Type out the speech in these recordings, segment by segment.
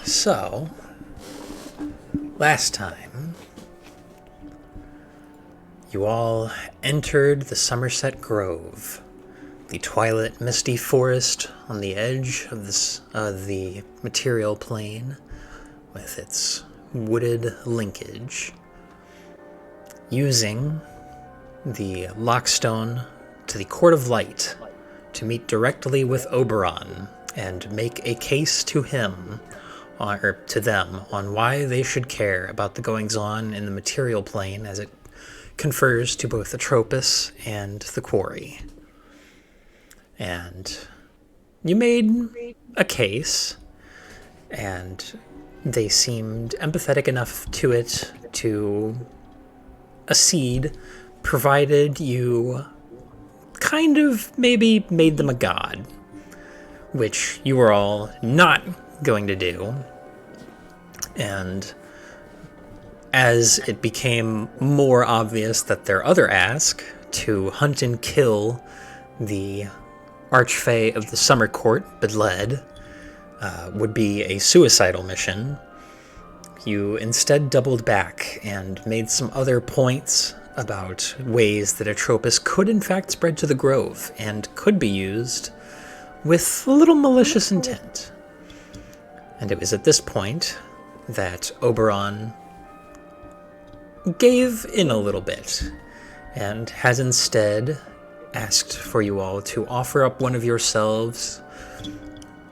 So, last time, you all entered the Somerset Grove, the twilight misty forest on the edge of the material plane, with its wooded linkage, using the lockstone to the Court of Light to meet directly with Oberon and make a case to him, or to them, on why they should care about the goings-on in the material plane as it confers to both Atropos and the Quarry. And you made a case, and they seemed empathetic enough to it to accede, provided you kind of maybe made them a god, which you were all not going to do. And as it became more obvious that their other ask, to hunt and kill the Archfey of the Summer Court, Bedled, would be a suicidal mission, you instead doubled back and made some other points about ways that Atropos could in fact spread to the Grove and could be used with a little malicious intent. And it was at this point that Oberon gave in a little bit and has instead asked for you all to offer up one of yourselves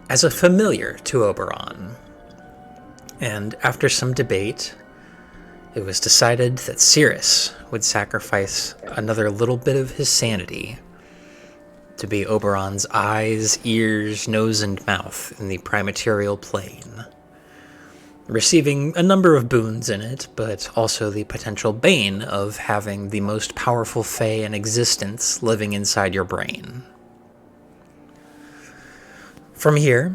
as a familiar to Oberon. And after some debate, it was decided that Cirrus would sacrifice another little bit of his sanity to be Oberon's eyes, ears, nose, and mouth in the primaterial plane, receiving a number of boons in it, but also the potential bane of having the most powerful Fae in existence living inside your brain. From here,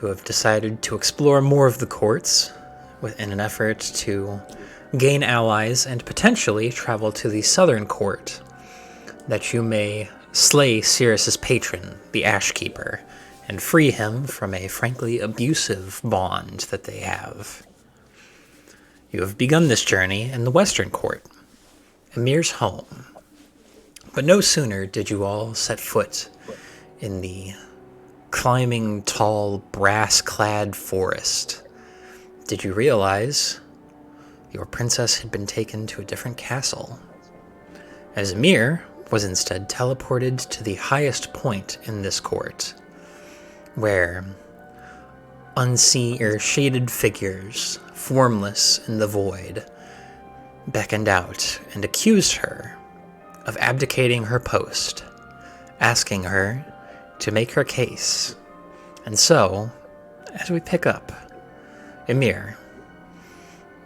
you have decided to explore more of the courts in an effort to gain allies and potentially travel to the Southern Court, that you may slay Cirrus's patron, the Ashkeeper, and free him from a frankly abusive bond that they have. You have begun this journey in the Western Court, Emir's home. But no sooner did you all set foot in the climbing tall, brass-clad forest did you realize your princess had been taken to a different castle, as Emir was instead teleported to the highest point in this court, where unseen or shaded figures, formless in the void, beckoned out and accused her of abdicating her post, asking her to make her case. And so, as we pick up, Emir,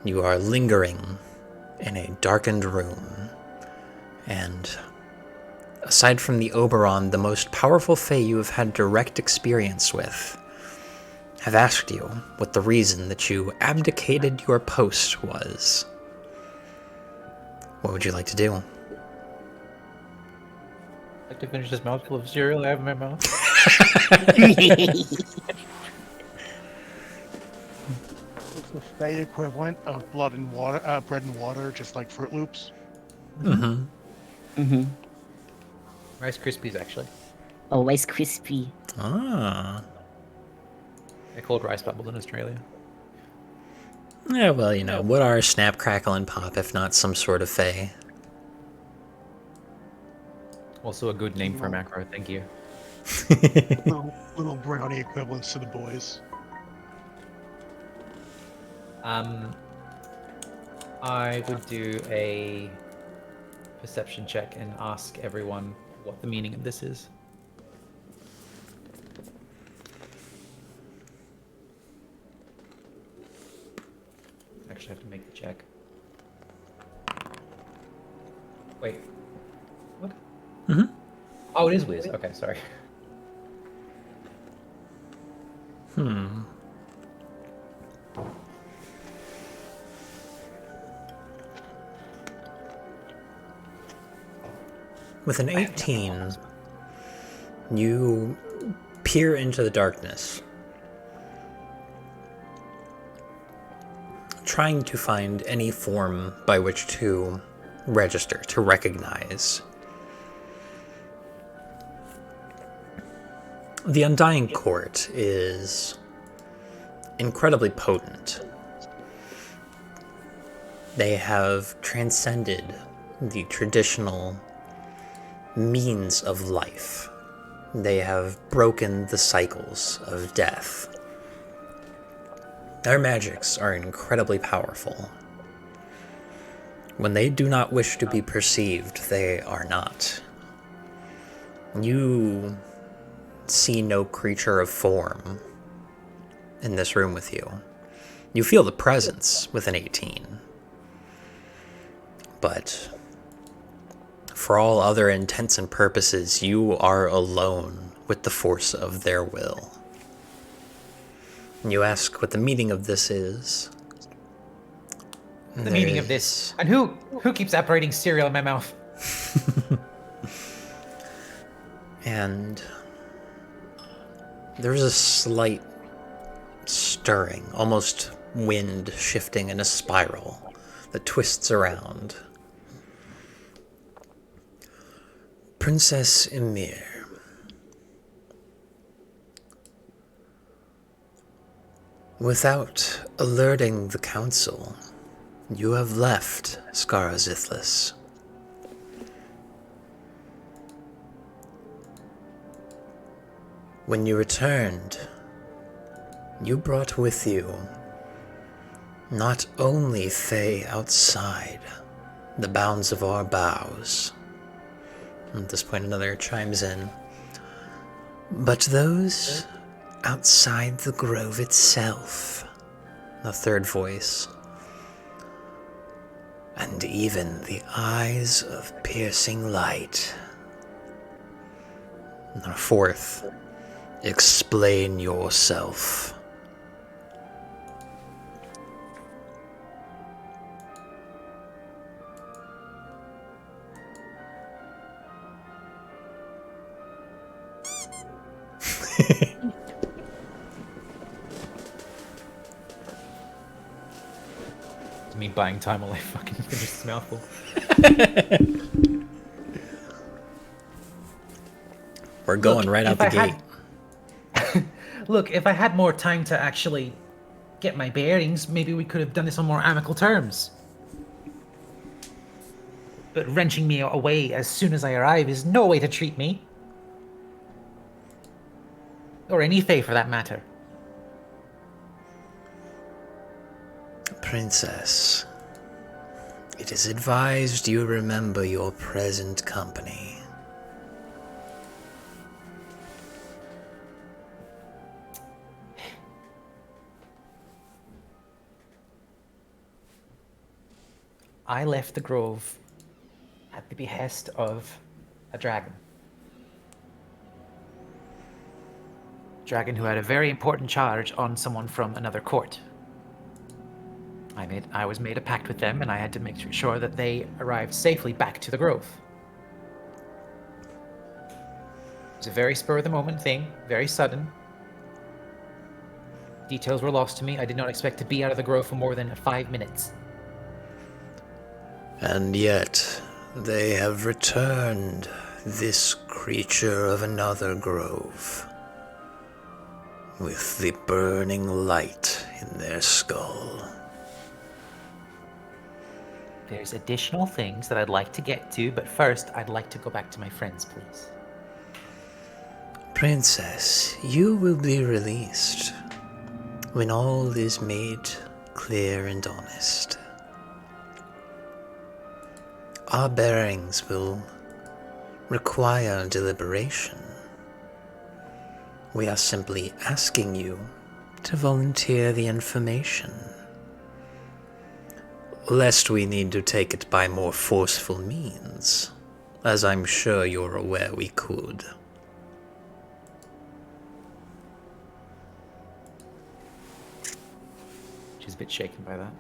you are lingering in a darkened room, and aside from the Oberon, the most powerful Fae you have had direct experience with, have asked you what the reason that you abdicated your post was. What would you like to do? I'd like to finish this mouthful of cereal I have in my mouth. It's the Fae equivalent of bread and water, just like Fruit Loops. Mm-hmm. Mm-hmm. Rice Krispies, actually. Oh, Rice Crispy. Ah. They're called rice bubbles in Australia. Yeah, well, you know, what are Snap, Crackle, and Pop if not some sort of Fae? Also a good name for a macro, thank you. Little brownie equivalents to the boys. I would do a perception check and ask everyone what the meaning of this is. Actually, I have to make the check. Wait. What? Mm-hmm. Oh, it is Wiz. Okay, sorry. With an 18, you peer into the darkness trying to find any form by which to register, to recognize. The Undying Court is incredibly potent. They have transcended the traditional means of life. They have broken the cycles of death. Their magics are incredibly powerful. When they do not wish to be perceived, they are not. You see no creature of form in this room with you. You feel the presence with an 18. But for all other intents and purposes, you are alone with the force of their will. And you ask what the meaning of this is. The meaning of this. And who keeps operating cereal in my mouth? And there's a slight stirring, almost wind shifting in a spiral that twists around. Princess Emir. Without alerting the council, you have left Skarazithlis. When you returned, you brought with you not only Fae outside the bounds of our bows. At this point, another chimes in. But those outside the grove itself. The third voice. And even the eyes of piercing light. And the fourth. Explain yourself. It's me buying time while I fucking finish this mouthful. We're going right out the gate. Look, if I had more time to actually get my bearings, maybe we could have done this on more amicable terms. But wrenching me away as soon as I arrive is no way to treat me. Or any Fae for that matter. Princess, it is advised you remember your present company. I left the grove at the behest of a dragon. Dragon who had a very important charge on someone from another court. I was made a pact with them, and I had to make sure that they arrived safely back to the grove. It was a very spur-of-the-moment thing, very sudden. Details were lost to me. I did not expect to be out of the grove for more than 5 minutes. And yet, they have returned this creature of another grove, with the burning light in their skull. There's additional things that I'd like to get to, but first, I'd like to go back to my friends, please. Princess, you will be released when all is made clear and honest. Our bearings will require deliberation. We are simply asking you to volunteer the information, lest we need to take it by more forceful means, as I'm sure you're aware we could. She's a bit shaken by that.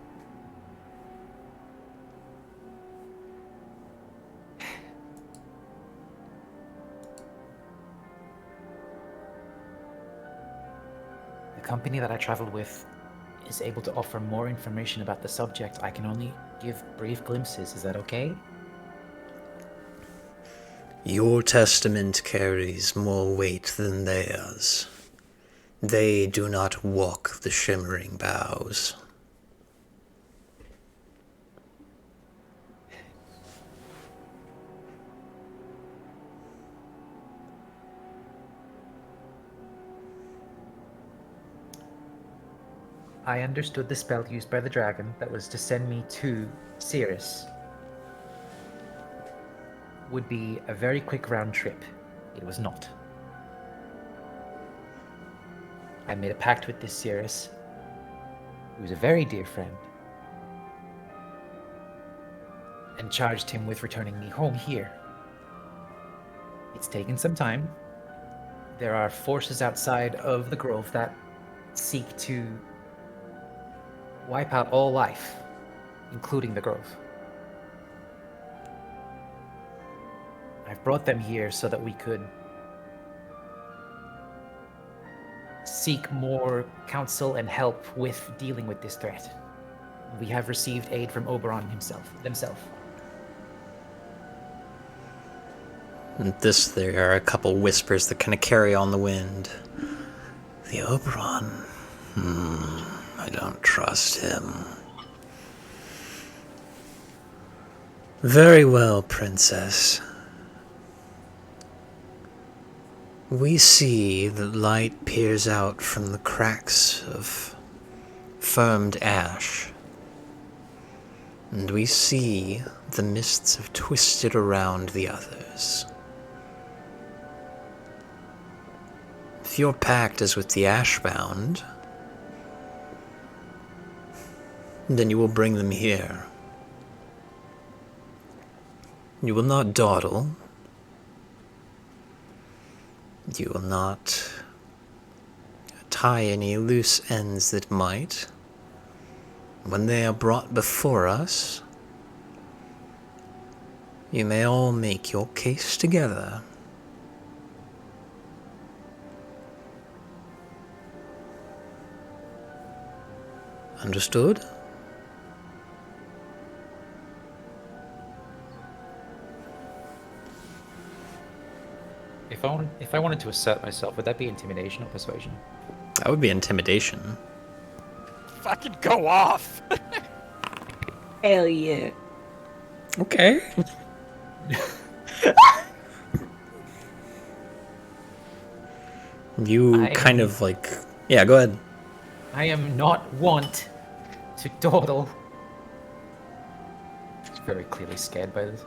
The company that I traveled with is able to offer more information about the subject. I can only give brief glimpses. Is that okay? Your testament carries more weight than theirs. They do not walk the shimmering boughs. I understood the spell used by the dragon that was to send me to Cirrus would be a very quick round trip. It was not. I made a pact with this Cirrus, who was a very dear friend, and charged him with returning me home here. It's taken some time. There are forces outside of the Grove that seek to wipe out all life, including the Grove. I've brought them here so that we could seek more counsel and help with dealing with this threat. We have received aid from Oberon themselves. At this, there are a couple whispers that kind of carry on the wind. The Oberon. I don't trust him. Very well, Princess. We see that light peers out from the cracks of firmed ash, and we see the mists have twisted around the others. If your pact is with the Ashbound, then you will bring them here. You will not dawdle. You will not tie any loose ends that might. When they are brought before us, you may all make your case together. Understood? If I wanted to assert myself, would that be intimidation or persuasion? That would be intimidation. Fucking go off! Hell yeah. Okay. You kind of like... Yeah, go ahead. I am not wont to dawdle. She's very clearly scared by this.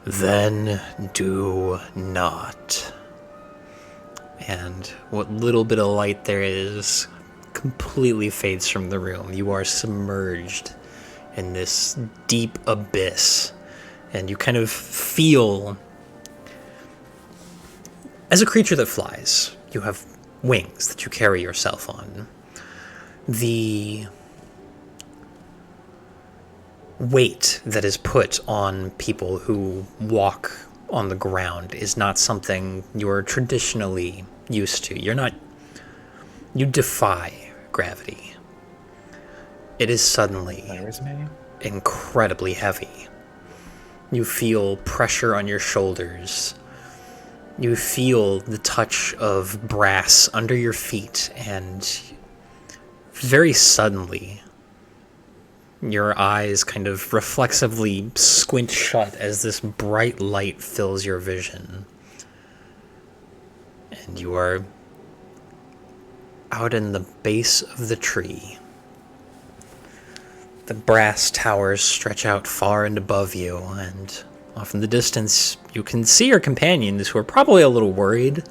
Then do not. And what little bit of light there is completely fades from the room. You are submerged in this deep abyss, and you kind of feel, as a creature that flies, you have wings that you carry yourself on. The weight that is put on people who walk on the ground is not something you're traditionally used to. You defy gravity. It is suddenly incredibly heavy. You feel pressure on your shoulders. You feel the touch of brass under your feet, and very suddenly, your eyes kind of reflexively squint shut as this bright light fills your vision. And you are out in the base of the tree. The brass towers stretch out far and above you, and off in the distance, you can see your companions, who are probably a little worried,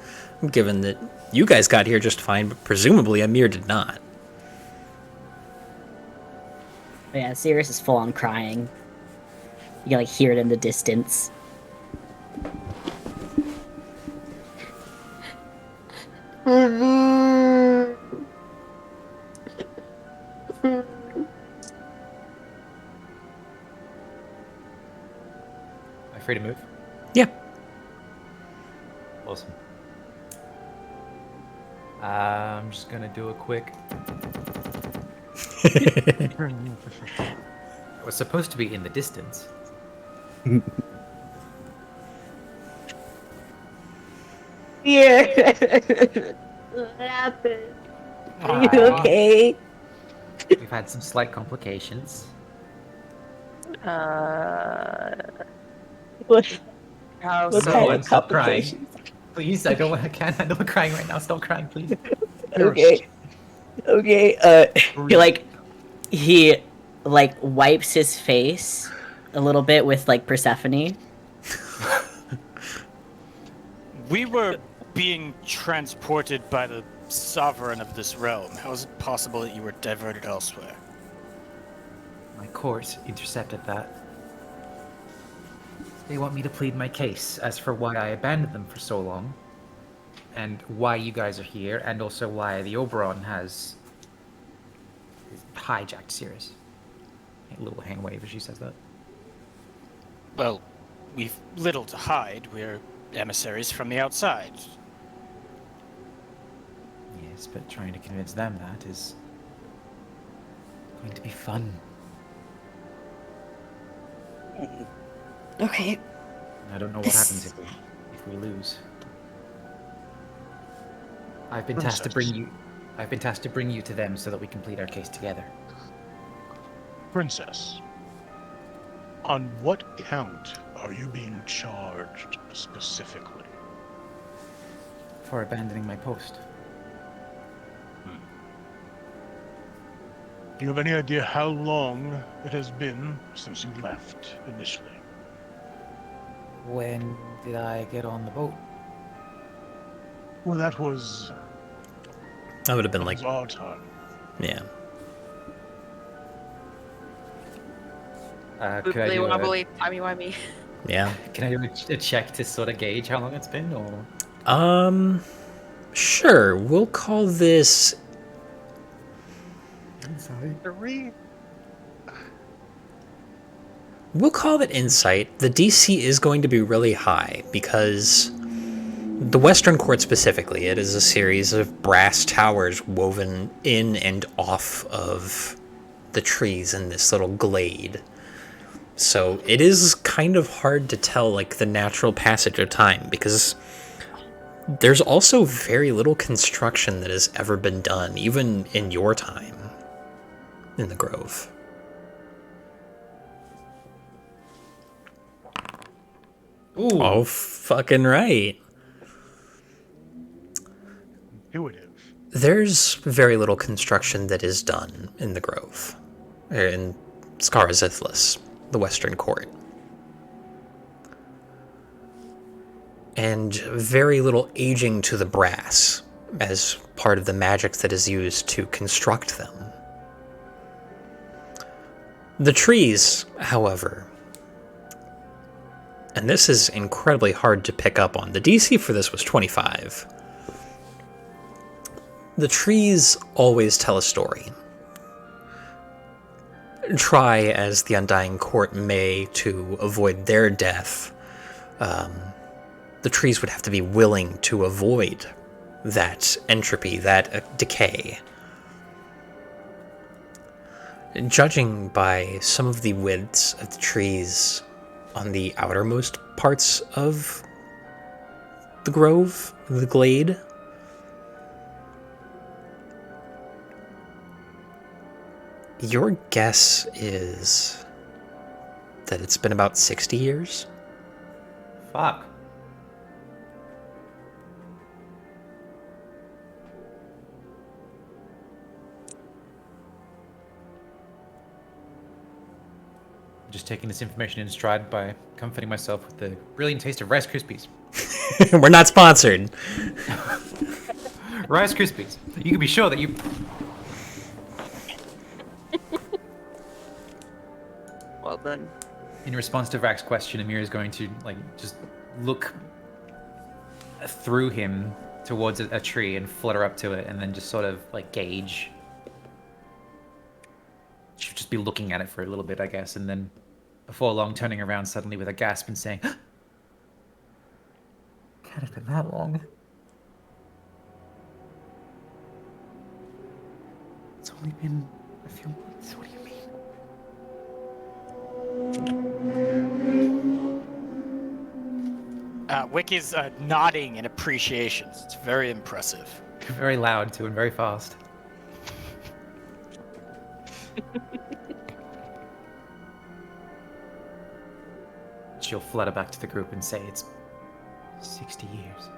given that you guys got here just fine, but presumably Amir did not. Yeah, Cirrus is full on crying. You can like hear it in the distance. Am I free to move? Yeah. Awesome. I'm just gonna do a quick It was supposed to be in the distance. Yeah. What happened? Are you Aw. okay? We've had some slight complications. What, How what so? kind Someone of stop crying. complications? Please, I can't handle crying right now. Stop crying, please. Okay. Okay. He like wipes his face a little bit with like Persephone. We were being transported by the sovereign of this realm. How is it possible that you were diverted elsewhere? My court intercepted that. They want me to plead my case as for why I abandoned them for so long, and why you guys are here, and also why the Oberon has hijacked Sirius. A little hand wave as she says that. Well, we've little to hide. We're emissaries from the outside. Yes, but trying to convince them that is going to be fun. Okay. I don't know what happens if we lose. I've been tasked to bring you to them so that we complete our case together. Princess, on what count are you being charged specifically? For abandoning my post. Do you have any idea how long it has been since you left initially? When did I get on the boat? Well, that was That would have been like, our time. yeah. Could I Boobly do wobbly, timey-wimey. Yeah. Can I do a check to sort of gauge how long it's been, or? Sure. We'll call this. Sorry. 3? We'll call it insight. The DC is going to be really high because the Western Court specifically, it is a series of brass towers woven in and off of the trees in this little glade. So it is kind of hard to tell like the natural passage of time because there's also very little construction that has ever been done, even in your time in the Grove. Ooh. Oh, fucking right. Intuitive. There's very little construction that is done in the Grove, or in Scarazithlis, the Western Court. And very little aging to the brass as part of the magic that is used to construct them. The trees, however, and this is incredibly hard to pick up on. The DC for this was 25. The trees always tell a story. Try as the Undying Court may to avoid their death, the trees would have to be willing to avoid that entropy, that decay. Judging by some of the widths of the trees on the outermost parts of the grove, the glade, your guess is that it's been about 60 years? Fuck. Just taking this information in stride by comforting myself with the brilliant taste of Rice Krispies. We're not sponsored. Rice Krispies. You can be sure that you. Well done. In response to Vrak's question, Amir is going to just look through him towards a tree and flutter up to it, and then just sort of gauge. She'll just be looking at it for a little bit, I guess, and then before long turning around suddenly with a gasp and saying, "Can't have been that long. It's only been a A few months? What do you mean? Wick is nodding in appreciation. It's very impressive. Very loud too, and very fast. She'll flutter back to the group and say it's 60 years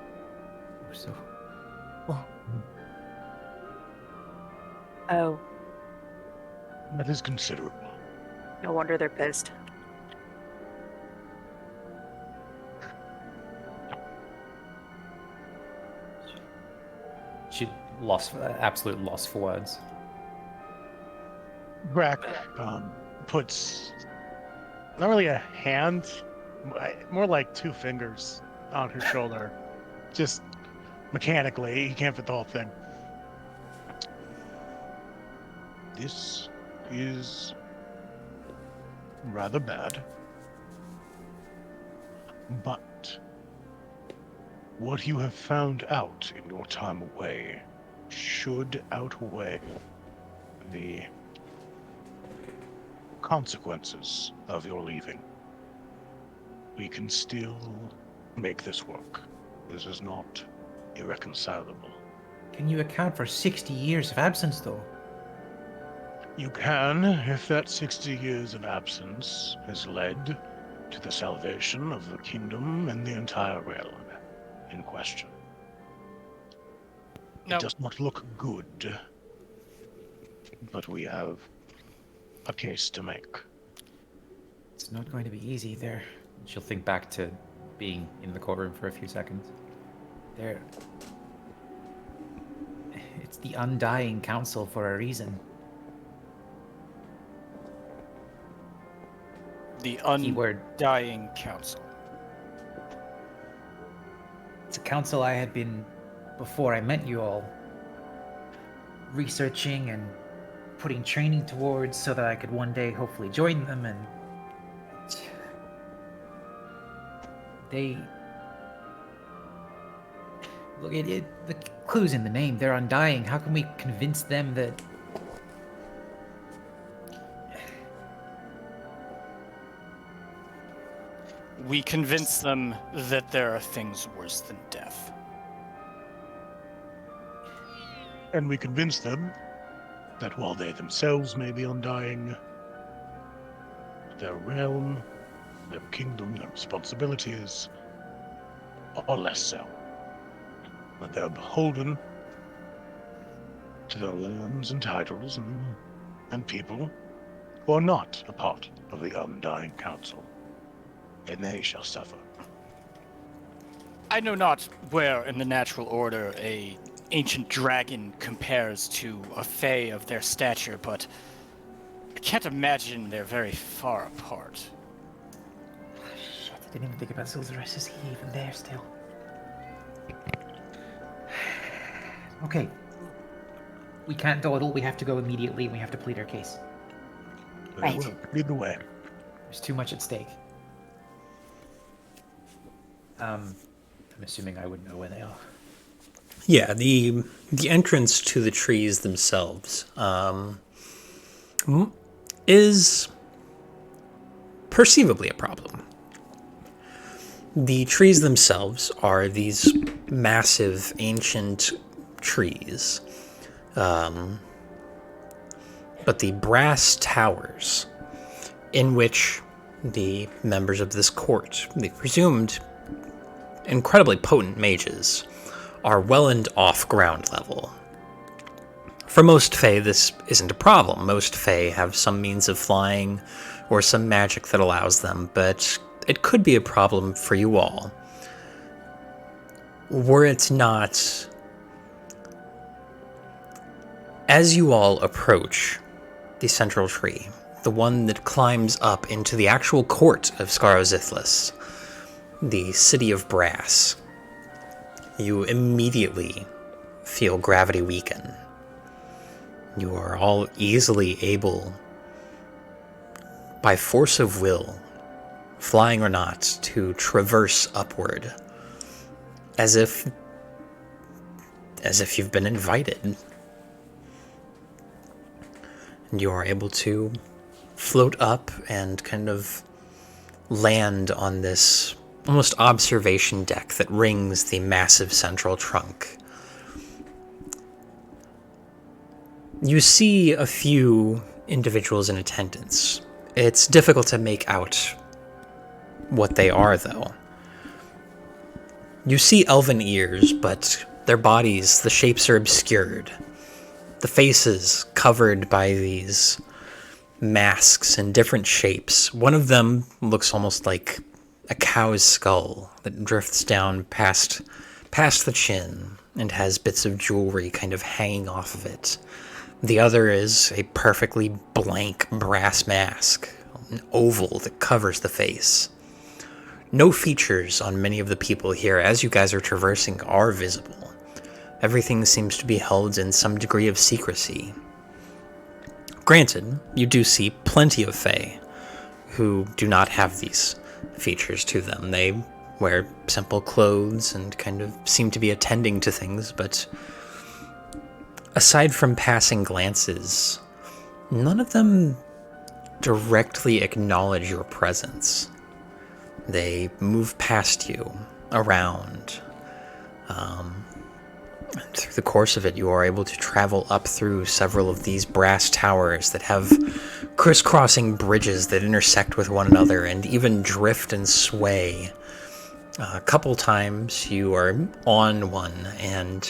or so. Oh, That is considerable. no wonder they're pissed. She lost, absolute loss for words. Brack puts not really a hand, more like 2 fingers on her shoulder. Just mechanically, he can't fit the whole thing. This is rather bad. But what you have found out in your time away should outweigh the consequences of your leaving. We can still make this work. This is not irreconcilable. Can you account for 60 years of absence, though? You can, if that 60 years of absence has led to the salvation of the kingdom and the entire realm in question. No. It does not look good, but we have a case to make. It's not going to be easy there. She'll think back to being in the courtroom for a few seconds. It's the Undying Council for a reason. The Keyword. Undying Council. It's a council I had been, before I met you all, researching and putting training towards so that I could one day hopefully join them, and they... Look, the clue's in the name. They're undying. How can we convince them that... We convince them that there are things worse than death. And we convince them that while they themselves may be undying, their realm, their kingdom, their responsibilities are less so. That they're beholden to their lands and titles and people who are not a part of the Undying Council. And they shall suffer. I know not where in the natural order a ancient dragon compares to a fae of their stature, but I can't imagine they're very far apart. Shit, I didn't even think about Silzaress. Is he even there still? Okay. We can't dawdle. We have to go immediately. We have to plead our case. Very Right. well. Lead the way. There's too much at stake. I'm assuming I would know where they are. Yeah, the entrance to the trees themselves is perceivably a problem. The trees themselves are these massive ancient trees, but the brass towers in which the members of this court, the presumed incredibly potent mages, are well and off ground level. For most Fae, this isn't a problem. Most Fae have some means of flying or some magic that allows them, but it could be a problem for you all. Were it not... As you all approach the central tree, the one that climbs up into the actual court of Scarozithlis, the city of brass, you immediately feel gravity weaken. You are all easily able, by force of will, flying or not, to traverse upward, as if you've been invited. You are able to float up and kind of land on this almost observation deck that rings the massive central trunk. You see a few individuals in attendance. It's difficult to make out what they are, though. You see elven ears, but their bodies, the shapes are obscured. The faces covered by these masks in different shapes. One of them looks almost like a cow's skull that drifts down past the chin and has bits of jewelry kind of hanging off of it. The other is a perfectly blank brass mask, an oval that covers the face. No features on many of the people here as you guys are traversing are visible. Everything seems to be held in some degree of secrecy. Granted, you do see plenty of Fae who do not have these features to them. They wear simple clothes and kind of seem to be attending to things, but aside from passing glances, none of them directly acknowledge your presence. They move past you, around. And through the course of it, you are able to travel up through several of these brass towers that have crisscrossing bridges that intersect with one another and even drift and sway. A couple times you are on one, and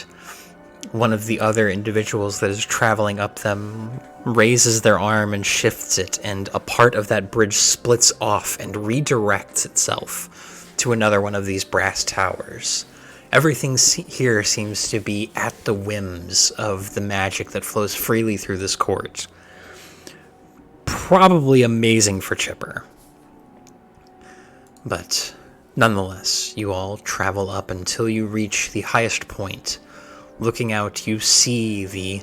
one of the other individuals that is traveling up them raises their arm and shifts it, and a part of that bridge splits off and redirects itself to another one of these brass towers. Everything here seems to be at the whims of the magic that flows freely through this court. Probably amazing for Chipper. But nonetheless, you all travel up until you reach the highest point. Looking out, you see the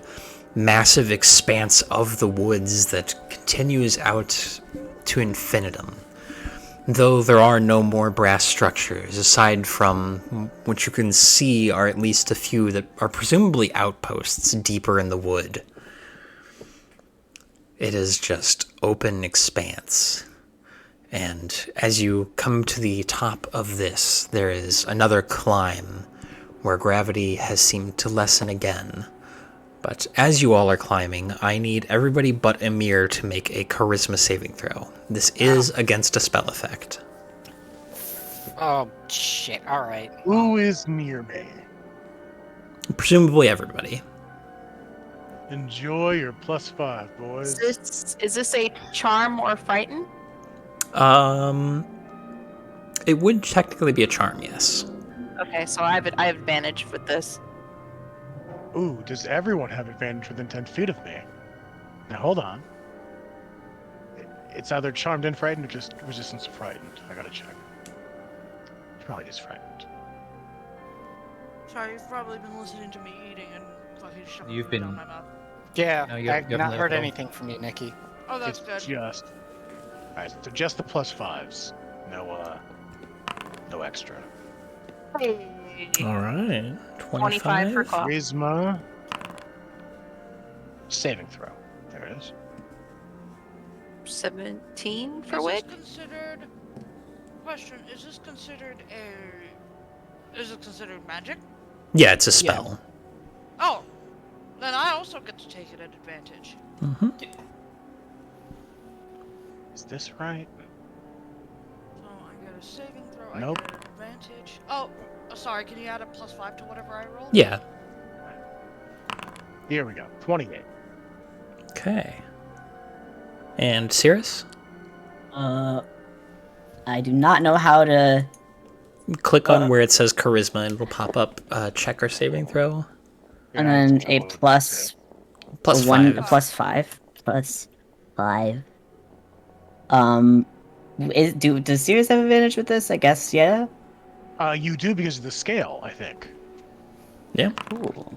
massive expanse of the woods that continues out to infinitum. Though there are no more brass structures, aside from what you can see are at least a few that are presumably outposts deeper in the wood. It is just open expanse. And as you come to the top of this, there is another climb where gravity has seemed to lessen again. But as you all are climbing, I need everybody but Emir to make a charisma saving throw. This is against a spell effect. Oh, shit. All right. Who is near me? Presumably everybody. Enjoy your +5, boys. Is this a charm or frighten? It would technically be a charm, yes. Okay, so I have advantage with this. Ooh, does everyone have advantage within 10 feet of me? Now, hold on. It's either charmed and frightened or just resistance to frightened. I gotta check. It's probably just frightened. Sorry, you've probably been listening to me eating and fucking shoving You've food been- down my mouth. Yeah, No, you I've haven't not let heard go. anything from you, Nikki. Oh, that's It's good. just... Alright, so just the +5s. No extra. All right. 25 for cough. Charisma. Saving throw. There it is. 17 for Is Wick? this considered... Question, is this considered a... Is it considered magic? Yeah, it's a spell. Oh! Then I also get to take it at advantage. Mm-hmm. Is this right? So I get a saving throw, Nope. I get an advantage. Oh, sorry, can you add a +5 to whatever I roll? Yeah. Here we go. 28. Okay. And Cirrus? I do not know how to. Click on where it says charisma and it'll pop up check or saving throw. And Yeah, then it's a totally- plus Plus a one, 5. a +5, +5. Does Sirius have advantage with this? I guess, yeah. You do because of the scale, I think. Yeah. Cool.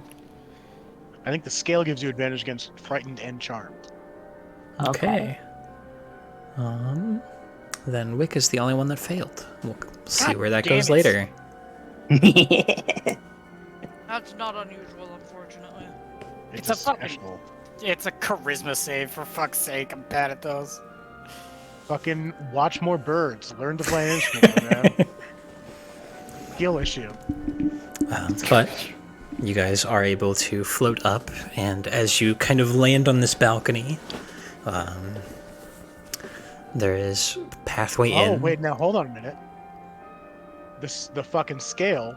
I think the scale gives you advantage against frightened and charmed. Okay. Then Wick is the only one that failed. We'll see God where that damn goes it. later. That's not unusual, unfortunately. It's a fucking- special. It's a charisma save, for fuck's sake. I'm bad at those. Fucking watch more birds. Learn to play an instrument, man. Skill issue. But you guys are able to float up, and as you kind of land on this balcony, there is pathway in. Oh, wait, now hold on a minute. The fucking scale.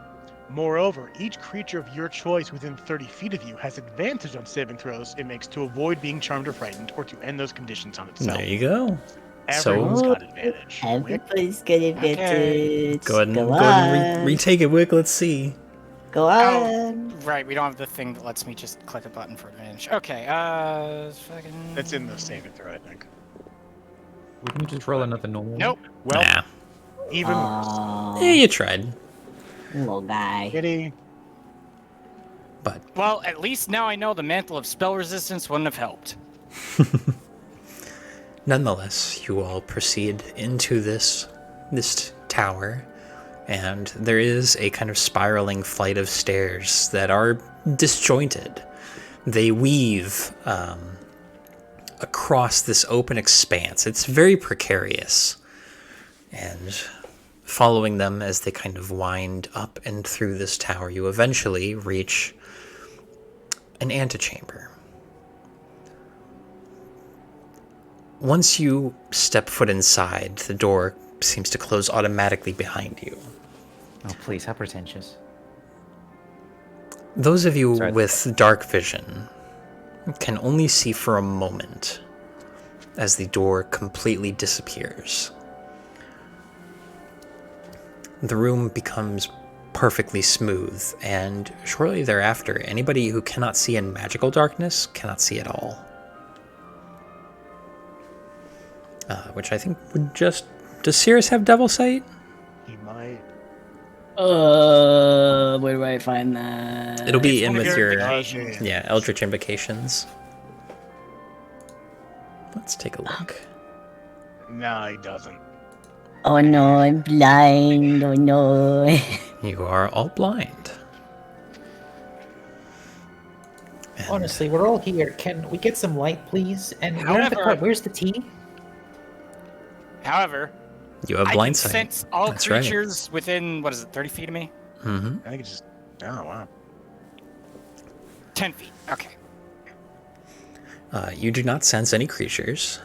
Moreover, each creature of your choice within 30 feet of you has advantage on saving throws it makes to avoid being charmed or frightened, or to end those conditions on itself. There you go. Everyone's got advantage. Everybody's got advantage. Go ahead and retake it, Wick. Let's see. Go Oh, on. right, we don't have the thing that lets me just click a button for advantage. Okay, fucking... That's in the saving throw, I think. Wouldn't you just roll another normal? Nope. Well, Nah. even worse. Aw, Yeah, you tried. little guy. Kitty. But Well, at least now I know the mantle of spell resistance wouldn't have helped. nonetheless, you all proceed into this tower, and there is a kind of spiraling flight of stairs that are disjointed. They weave across this open expanse. It's very precarious. And following them as they kind of wind up and through this tower, you eventually reach an antechamber. Once you step foot inside, the door seems to close automatically behind you. Oh, please, how pretentious. Those of you Sorry. with dark vision can only see for a moment as the door completely disappears. The room becomes perfectly smooth, and shortly thereafter, anybody who cannot see in magical darkness cannot see at all. Which I think would just... Does Cirrus have Devil Sight? He might. Where do I find that? It'll be in one of with your your... invocations. Yeah, Eldritch Invocations. Let's take a look. No, he doesn't. Oh no, I'm blind. Oh no. You are all blind. And Honestly, we're all here. Can we get some light, please? And However- where's the tea? However, you have I can blind sight. sense all That's right. creatures within, 30 feet of me? Mm-hmm. I think it's just. Oh, wow. 10 feet. Okay. You do not sense any creatures,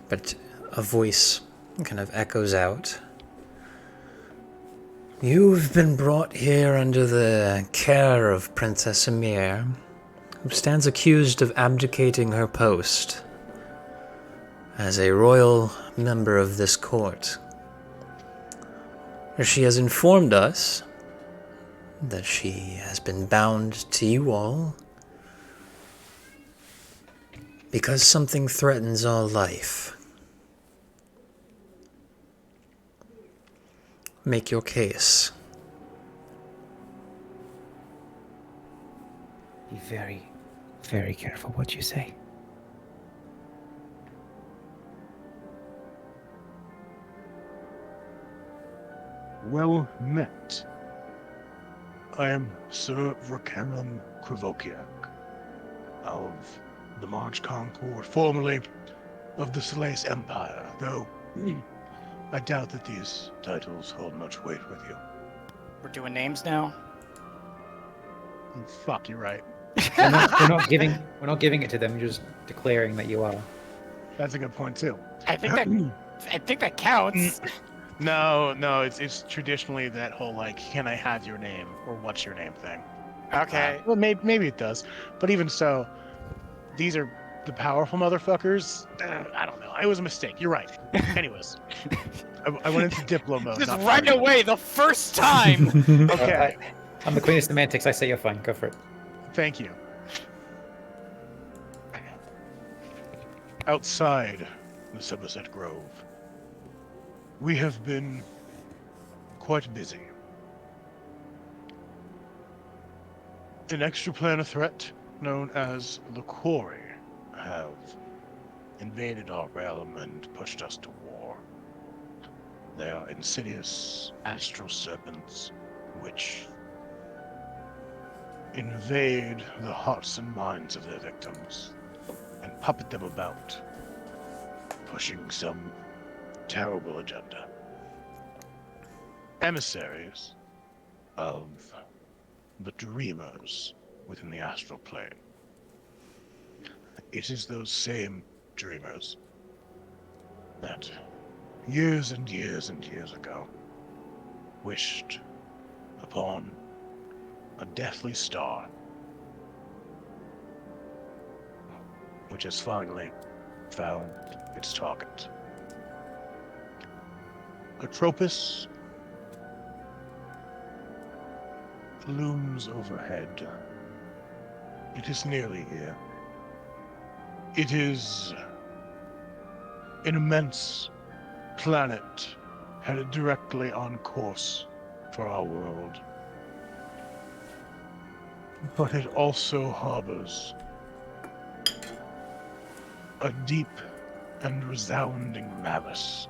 but a voice kind of echoes out. You've been brought here under the care of Princess Emir, who stands accused of abdicating her post as a royal member of this court. She has informed us that she has been bound to you all because something threatens all life. Make your case. Be very, very careful what you say. Well met. I am Sir Vrakaran Krivokiak of the March Concord, formerly of the Solace Empire, though I doubt that these titles hold much weight with you. We're doing names now? Fuck, you're right. We're not giving it to them. You're just declaring that you are. That's a good point too. I think that counts. No, it's traditionally that whole like, can I have your name or what's your name thing. Okay. Well, maybe it does, but even so, these are the powerful motherfuckers. I don't know. It was a mistake. You're right. Anyways, I went into Diplo mode. Just not right party. away the first time. Okay, I'm the queen of semantics. I say you're fine. Go for it. thank you. Outside the Somerset Grove, we have been quite busy. An extraplanar threat known as the Quarry have invaded our realm and pushed us to war. They are insidious astral serpents which invade the hearts and minds of their victims and puppet them about, pushing some terrible agenda. Emissaries of the dreamers within the astral plane. It is those same dreamers that years and years and years ago wished upon a deathly star, which has finally found its target. Atropos looms overhead. It is nearly here. It is an immense planet headed directly on course for our world. But it also harbors a deep and resounding malice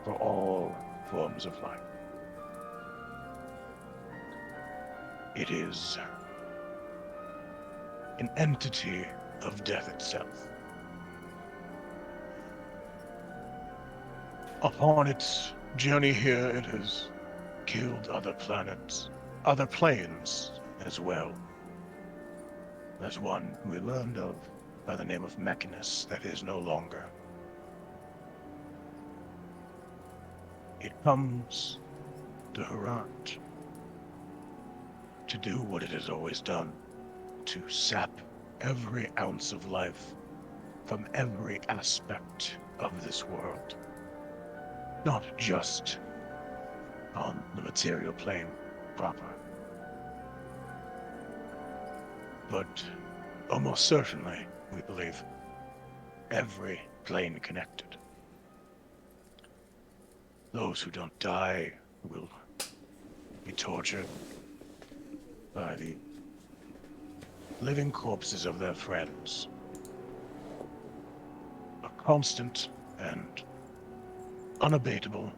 for all forms of life. It is an entity of death itself. Upon its journey here, it has killed other planets, other planes as well. There's one we learned of by the name of Mechanus that is no longer. It comes to Harant to do what it has always done, to sap every ounce of life from every aspect of this world. Not just on the material plane proper, but almost certainly, we believe, every plane connected. Those who don't die will be tortured by the living corpses of their friends. A constant and unabatable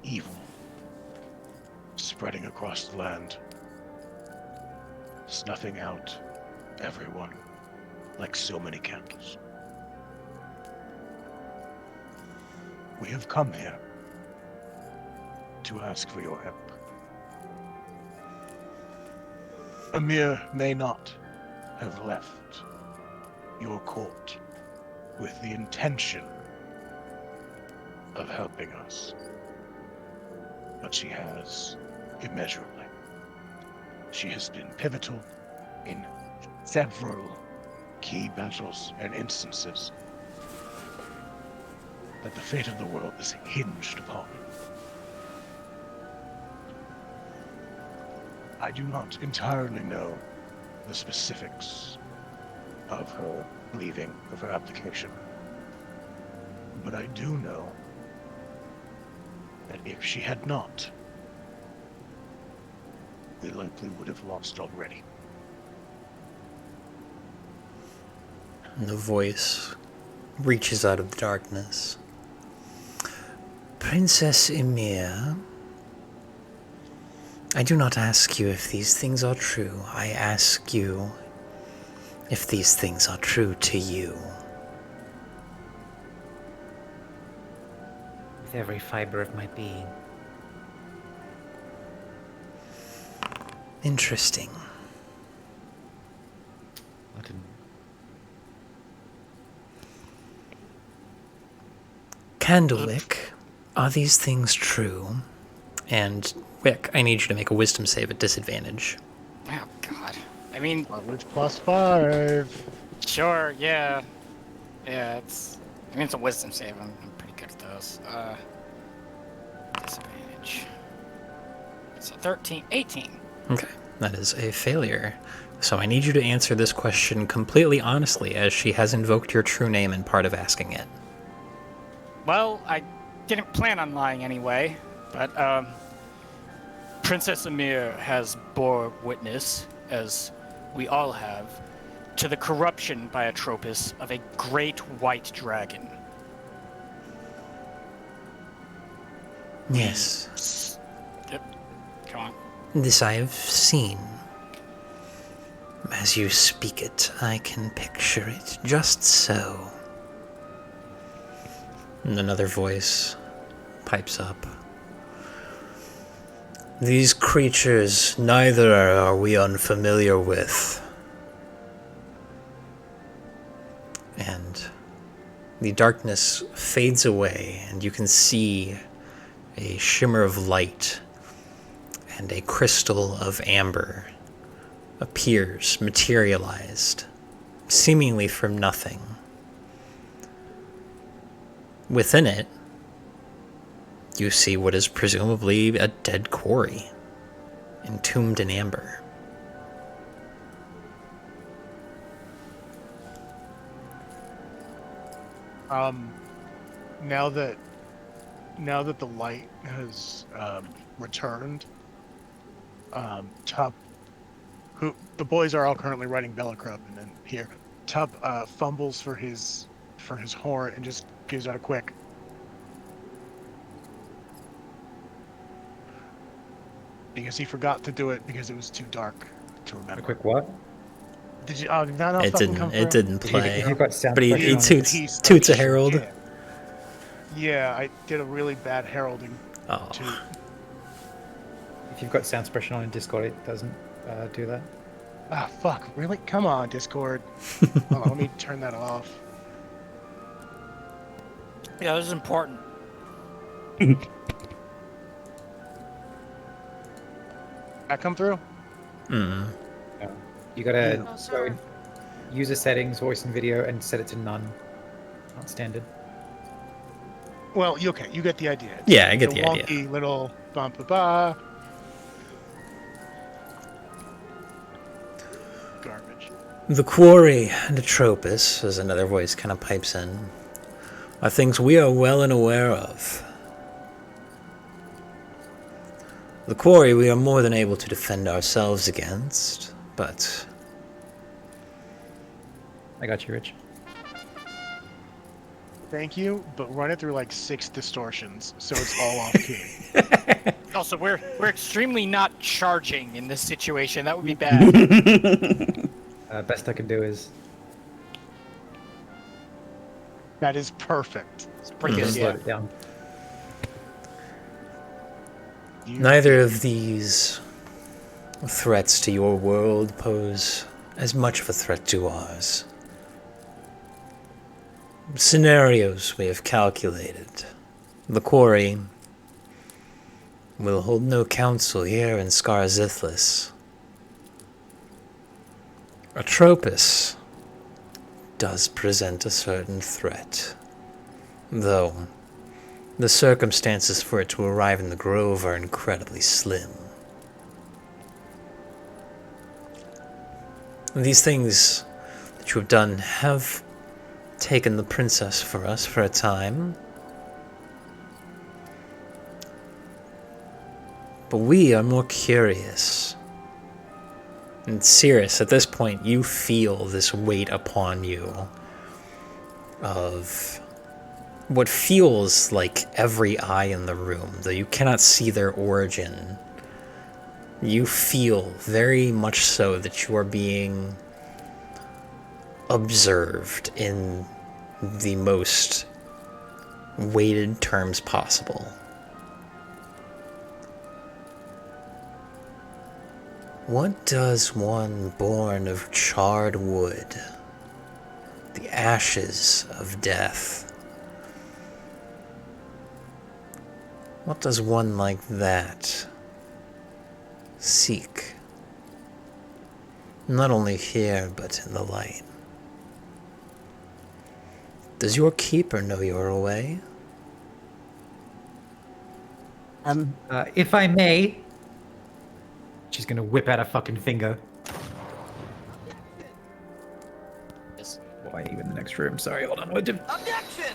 evil spreading across the land, snuffing out everyone like so many candles. We have come here to ask for your help. Amir may not have left your court with the intention of helping us, but she has immeasurably. She has been pivotal in several key battles and instances that the fate of the world is hinged upon. I do not entirely know the specifics of her leaving, of her application, but I do know that if she had not, we likely would have lost already. And the voice reaches out of the darkness. Princess Ymir, I do not ask you if these things are true. I ask you if these things are true to you. With every fiber of my being. Interesting. What an... Candlewick, are these things true? And Wick, I need you to make a wisdom save at disadvantage. Oh, God. I mean, Language +5. sure, yeah. Yeah, it's... I mean, it's a wisdom save. I'm pretty good at those. Disadvantage. It's a 18. Okay, that is a failure. So I need you to answer this question completely honestly, as she has invoked your true name in part of asking it. Well, I didn't plan on lying anyway, but, Princess Ymir has bore witness, as we all have, to the corruption by Atropos of a great white dragon. Yes. Yep. Come on. This I have seen. As you speak it, I can picture it just so. And another voice pipes up. These creatures neither are we unfamiliar with. And the darkness fades away, and you can see a shimmer of light, and a crystal of amber appears, materialized, seemingly from nothing. Within it, you see what is presumably a dead quarry, entombed in amber. Now that the light has returned, Tup, who the boys are all currently writing Bellicrup, and then here, Tup fumbles for his horn and just gives out a quick. Because he forgot to do it because it was too dark to remember. A quick what? Did you? Oh, did that not It fucking come didn't. It through? didn't play. If you've got sound But he pressure on- toots a herald. Yeah, I did a really bad heralding. Oh, Too. If you've got sound suppression on in Discord, it doesn't do that. Ah, fuck! Really? Come on, Discord. Hold on, let me turn that off. Yeah, this is important. That come through? No. You gotta No, go sir. in user settings, voice and video, and set it to none, not standard. Well, okay, you get the idea. It's Yeah, I get the idea. wonky little bump ba garbage. the quarry and Atropos, as another voice kind of pipes in, are things we are well and aware of. The quarry we are more than able to defend ourselves against, but I got you, Rich. Thank you, but run it through like 6 distortions, so it's all off key. Also, we're extremely not charging in this situation. That would be bad. Best I can do is That is perfect. It's pretty good. slow Yeah. it down. neither of these threats to your world pose as much of a threat to ours. Scenarios we have calculated. The quarry will hold no counsel here in Skarzithlis. Atropos does present a certain threat, though the circumstances for it to arrive in the grove are incredibly slim. These things that you have done have taken the princess for us for a time. But we are more curious. And Cirrus, at this point, you feel this weight upon you of what feels like every eye in the room, though you cannot see their origin. You feel very much so that you are being observed in the most weighted terms possible. What does one born of charred wood, the ashes of death, what does one like that seek? Not only here, but in the light. Does your keeper know you're away? If I may, she's gonna whip out a fucking finger. Why are you in the next room? Sorry, hold on. Objection!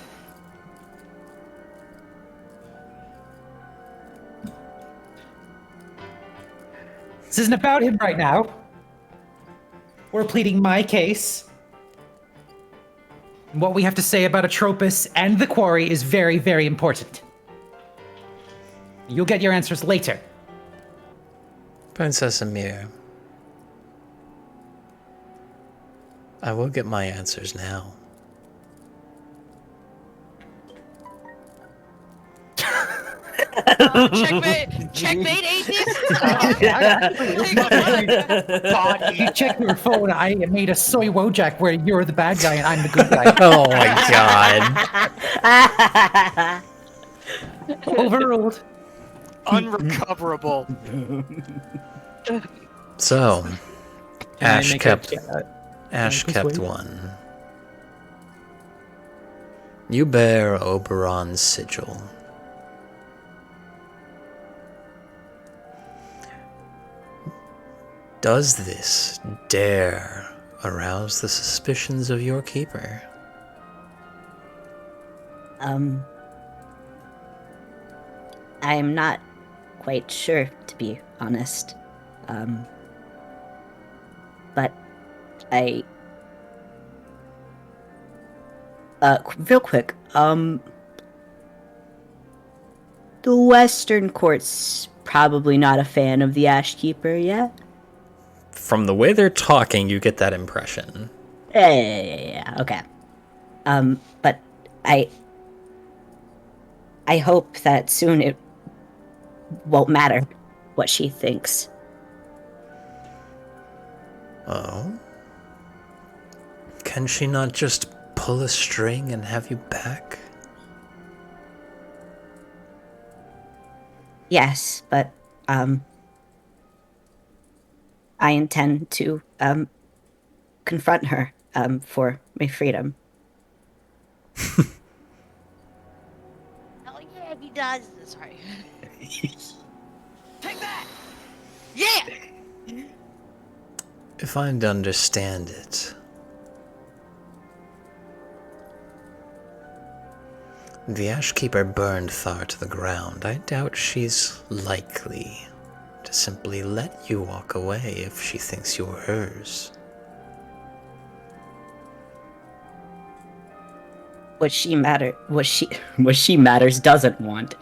This isn't about him right now. We're pleading my case. And what we have to say about Atropos and the quarry is very, very important. You'll get your answers later. Princess Amir, I will get my answers now. Checkmate, atheist. God, you check your phone. I made a soy wojak where you're the bad guy and I'm the good guy. Oh my god. Overruled. Unrecoverable. So, Can I Ash make kept a kept one. You bear Oberon's sigil. Does this dare arouse the suspicions of your keeper? I am not quite sure, to be honest. But I... real quick, the Western Court's probably not a fan of the Ashkeeper yet? From the way they're talking, you get that impression. Yeah, okay. But I hope that soon it won't matter what she thinks. Oh? Can she not just pull a string and have you back? Yes, but, I intend to, confront her, for my freedom. Hell yeah, he does. Sorry. Take that. Yeah. If I'm to understand it, the Ashkeeper burned Thar to the ground. I doubt she's likely to simply let you walk away if she thinks you're hers. What she matters doesn't want.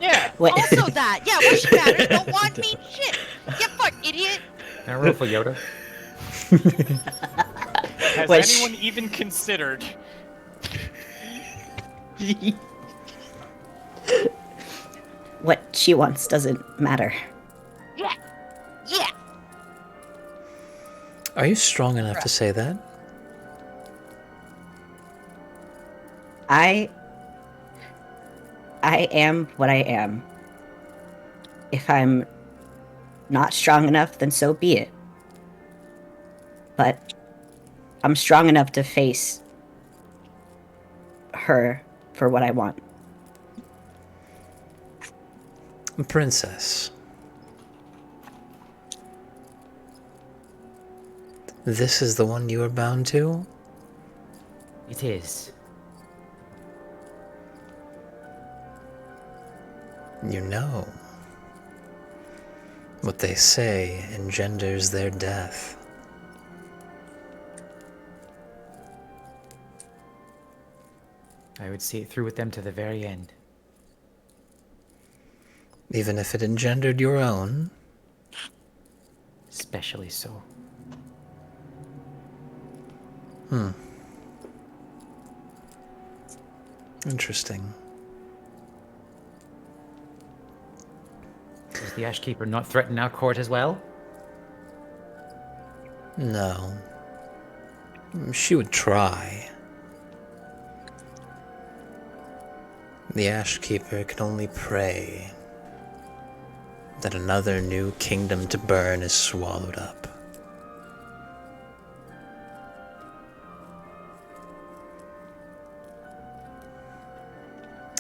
Yeah. What? Also that. Yeah, what she matters don't want me. Shit. Get fucked, idiot. Now roll for Yoda. Has What anyone even considered? What she wants doesn't matter. Yeah. Yeah. Are you strong enough to say that? I am what I am. If I'm not strong enough, then so be it. But I'm strong enough to face her for what I want. Princess. This is the one you are bound to? It is. You know. What they say engenders their death. I would see it through with them to the very end. Even if it engendered your own? Especially so. Interesting. Does the Ashkeeper not threaten our court as well? No. She would try. The Ashkeeper can only pray that another new kingdom to burn is swallowed up.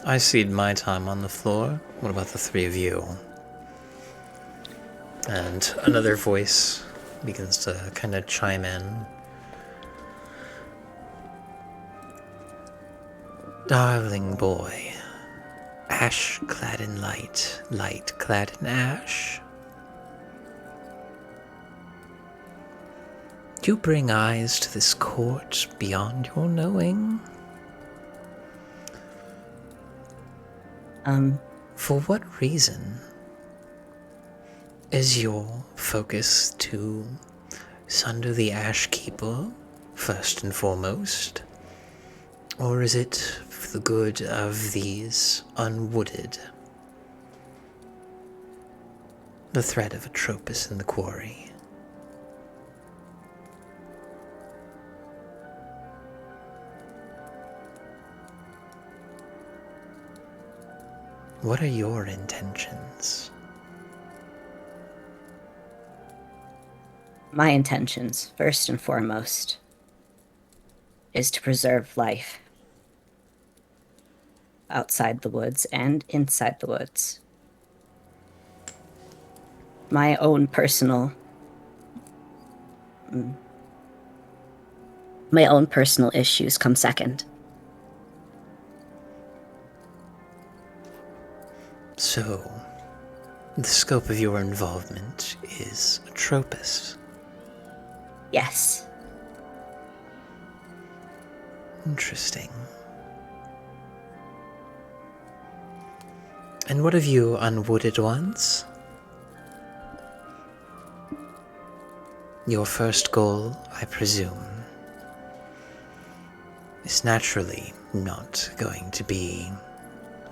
I cede my time on the floor. What about the three of you? And another voice begins to kind of chime in. Darling boy, ash clad in light, light clad in ash. You bring eyes to this court beyond your knowing? For what reason? Is your focus to sunder the Ash Keeper, first and foremost? Or is it for the good of these unwooded? The threat of Atropus in the quarry. What are your intentions? My intentions, first and foremost, is to preserve life outside the woods and inside the woods. My own personal issues come second. So, the scope of your involvement is Atropus. Yes. Interesting. And what of you unwooded ones? Your first goal, I presume, is naturally not going to be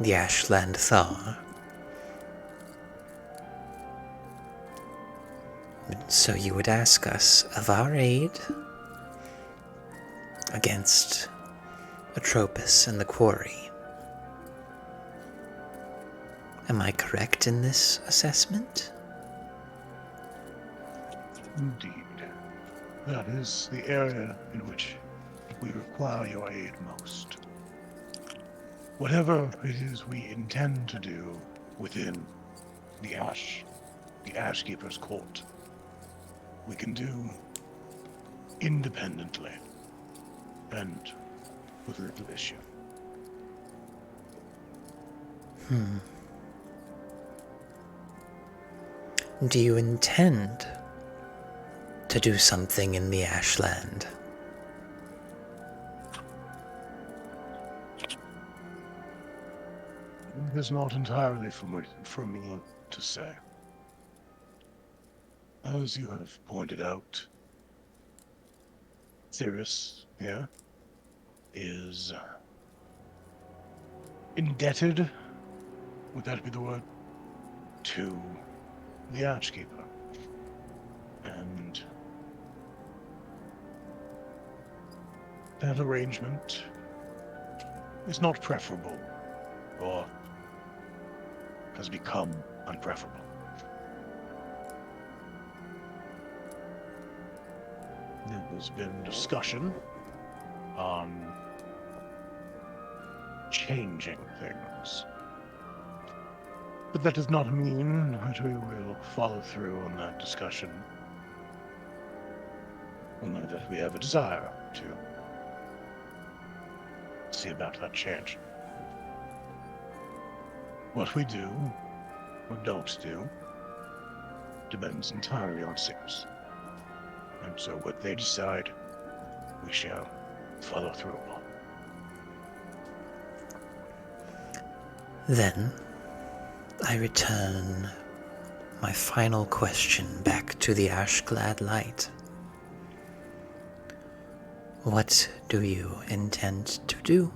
the Ashland Thaw. So you would ask us of our aid against Atropus and the quarry. Am I correct in this assessment? Indeed. That is the area in which we require your aid most. Whatever it is we intend to do within the Ashkeeper's court, we can do independently and with little issue. Do you intend to do something in the Ashland? It is not entirely for me to say. As you have pointed out, Cirrus here is indebted, would that be the word, to the Ashkeeper. And that arrangement is not preferable, or has become unpreferable. There has been discussion on changing things. But that does not mean that we will follow through on that discussion. Only that we have a desire to see about that change. What we do, or don't do, depends entirely on Cirrus. And so what they decide, we shall follow through upon. Then, I return my final question back to the Ashglad Light. What do you intend to do?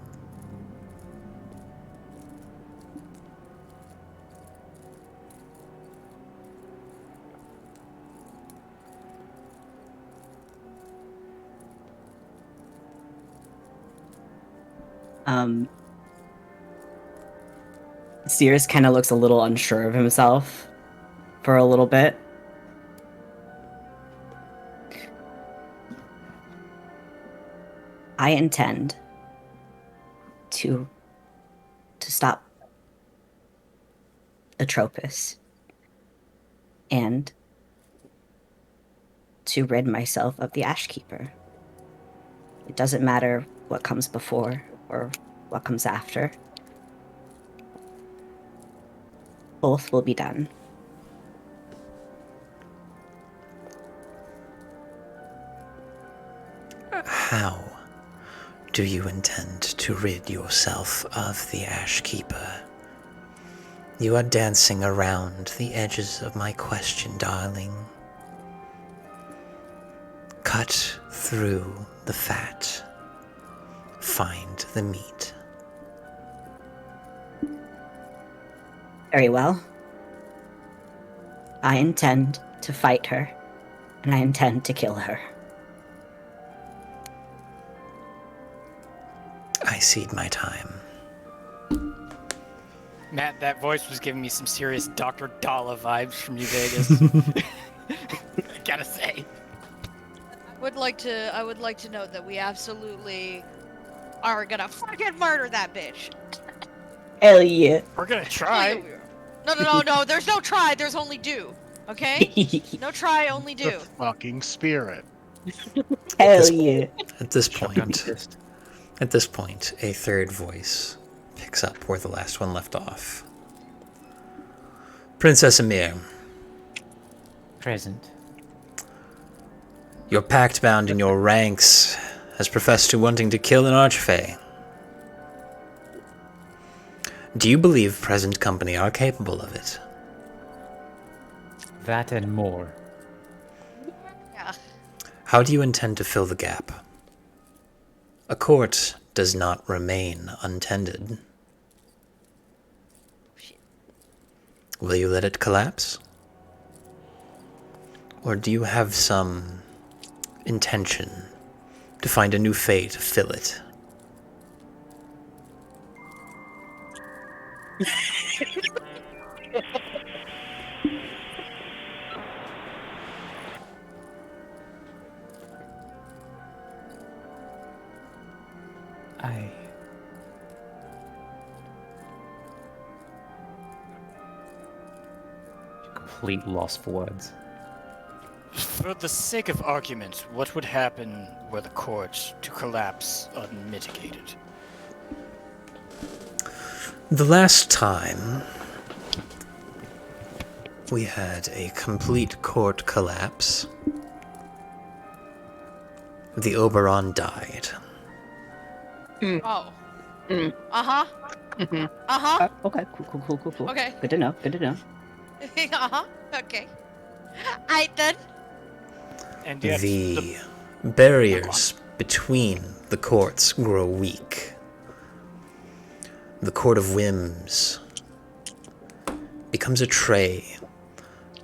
Cirrus kind of looks a little unsure of himself for a little bit. I intend to stop Atropus and to rid myself of the Ashkeeper. It doesn't matter what comes before or what comes after. Both will be done. How do you intend to rid yourself of the Ashkeeper? You are dancing around the edges of my question, darling. Cut through the fat. Find the meat. Very well. I intend to fight her, and I intend to kill her. I cede my time. Matt, that voice was giving me some serious Dr. Dalla vibes from New Vegas. I gotta say. I would like to note that we absolutely are gonna fucking murder that bitch. Hell yeah. We're gonna try. No. There's no try. There's only do. Okay? No try, only The do. fucking spirit. Hell yeah. At this Shotgun point, fist. a third voice picks up where the last one left off. Princess Amir, Present. your pact bound in your ranks has professed to wanting to kill an archfey. Do you believe present company are capable of it? That and more. Yeah. How do you intend to fill the gap? A court does not remain untended. Will you let it collapse? Or do you have some intention to find a new fate to fill it? I... Complete loss for words. For the sake of argument, what would happen were the court to collapse unmitigated? The last time we had a complete court collapse, the Oberon died. Oh. Mm. Uh-huh. Mhm. Uh-huh. Okay, cool. Okay. Good to know. Uh-huh. Okay. Aight then. And yet, The barriers between the courts grow weak. The Court of Whims becomes a tray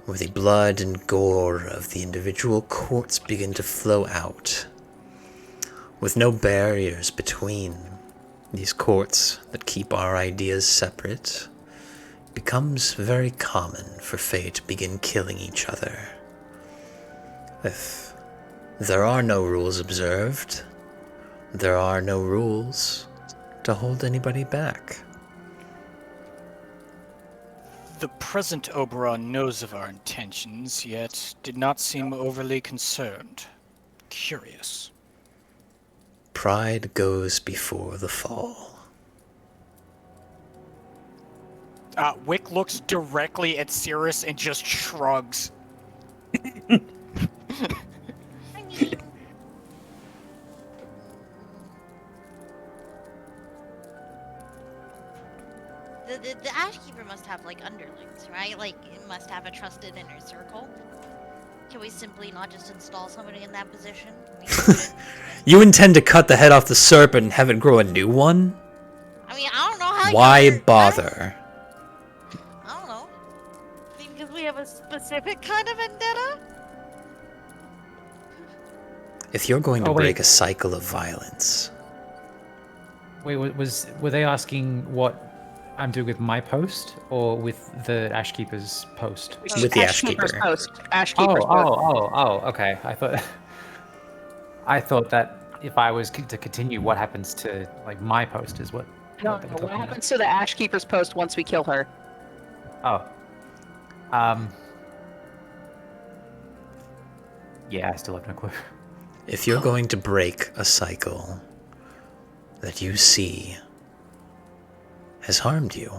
where the blood and gore of the individual courts begin to flow out. With no barriers between these courts that keep our ideas separate, it becomes very common for Fae to begin killing each other. If there are no rules observed, there are no rules to hold anybody back. the present Oberon knows of our intentions, yet did not seem overly concerned. Curious. Pride goes before the fall. Wick looks directly at Cirrus and just shrugs. I mean, the Ashkeeper must have like underlings, right? Like it must have a trusted inner circle. Can we simply not just install somebody in that position? You intend to cut the head off the serpent and have it grow a new one? I mean, I don't know how. Why bother? I don't know. Because we have a specific kind of vendetta. If you're going to Oh, wait. break a cycle of violence, Wait, were they asking what I'm doing with my post or with the Ashkeeper's post? With the Ashkeeper. Post. Ashkeeper's post. Oh, okay. I thought that if I was to continue, what happens to like my post is what. No, they were what talking about. happens to the Ashkeeper's post once we kill her? Oh. Yeah, I still have no clue. if you're going to break a cycle that you see has harmed you,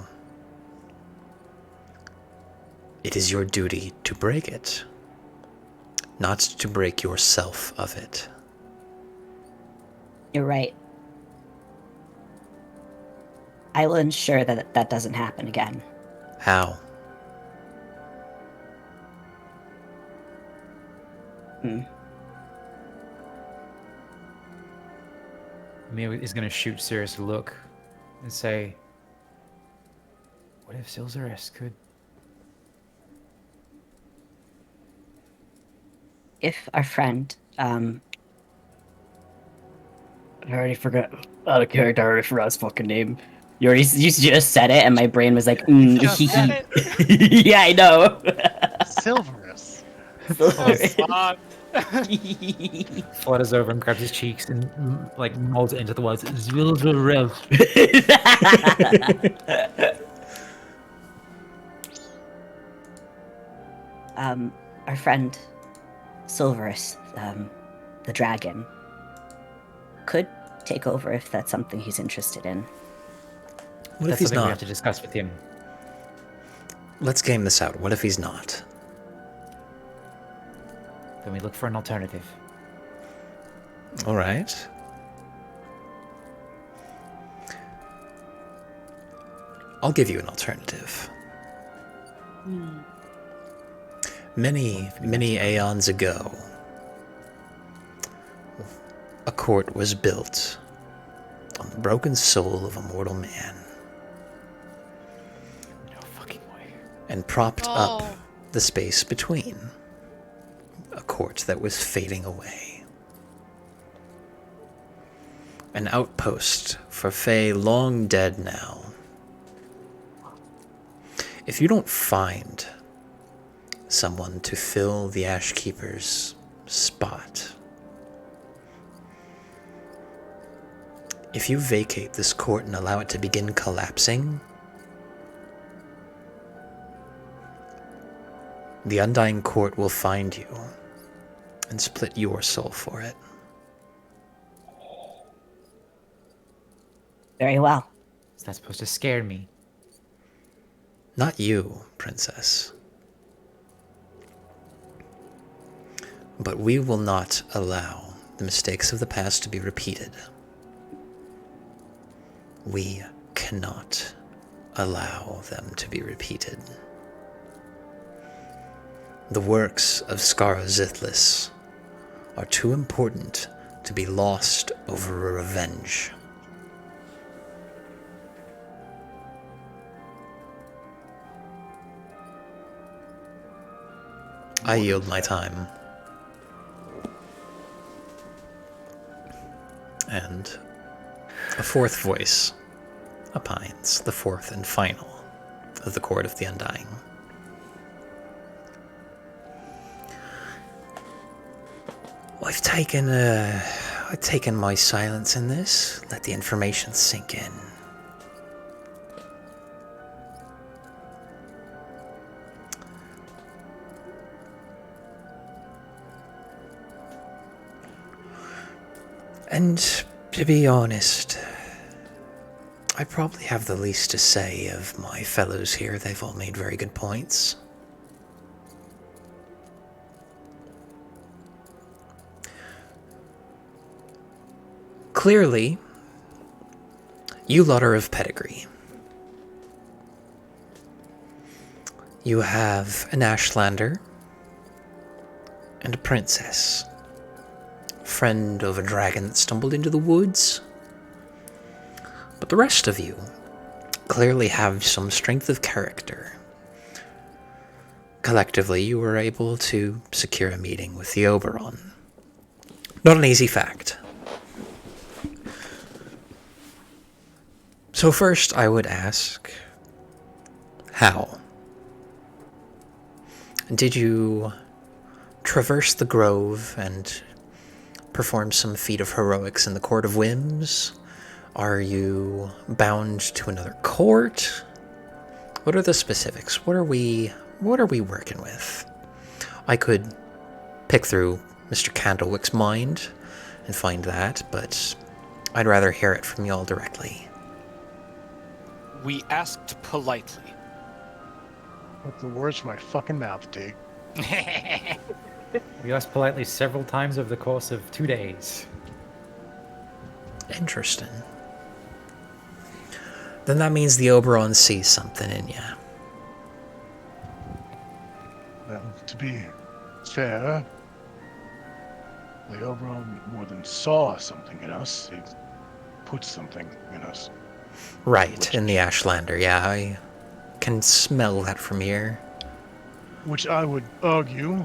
it is your duty to break it, not to break yourself of it. You're right. I will ensure that that doesn't happen again. How? Emil is going to shoot Sirius a look and say, what if Silzarus could... If our friend, I already forgot. Out of character, I already forgot his fucking name. You just said it, and my brain was like, Just said yeah, I know. Silverus. flutters over and grabs his cheeks and like molds it into the words Silzarus. our friend Silverus, the dragon, could take over if that's something he's interested in. What if That's he's something we not? have to discuss with him. Let's game this out. What if he's not? Then we look for an alternative. All right. I'll give you an alternative. Many, many aeons ago, a court was built on the broken soul of a mortal man No fucking way. and propped No. up the space between. A court that was fading away. An outpost for Fae long dead now. If you don't find someone to fill the Ashkeeper's spot, if you vacate this court and allow it to begin collapsing, the Undying Court will find you and split your soul for it. Very well. Is that supposed to scare me? Not you, Princess. But we will not allow the mistakes of the past to be repeated. We cannot allow them to be repeated. The works of Skara Zithlis are too important to be lost over a revenge. I yield my time. And a fourth voice opines, the fourth and final of the Court of the Undying. I've taken my silence in this, let the information sink in. And to be honest, I probably have the least to say of my fellows here. They've all made very good points. Clearly, you lot are of pedigree. You have an Ashlander and a princess. Friend of a dragon that stumbled into the woods. But the rest of you clearly have some strength of character. Collectively, you were able to secure a meeting with the Oberon. Not an easy fact. So first, I would ask, how? Did you traverse the grove and perform some feat of heroics in the Court of Whims? Are you bound to another court? What are the specifics? What are we working with? I could pick through Mr. Candlewick's mind and find that, but I'd rather hear it from y'all directly. We asked politely. Put the words from my fucking mouth, Dig. We asked politely several times over the course of 2 days. Interesting. Then that means the Oberon sees something in you. to be fair, the Oberon more than saw something in us, he put something in us. Right, in the Ashlander, yeah, I can smell that from here. Which I would argue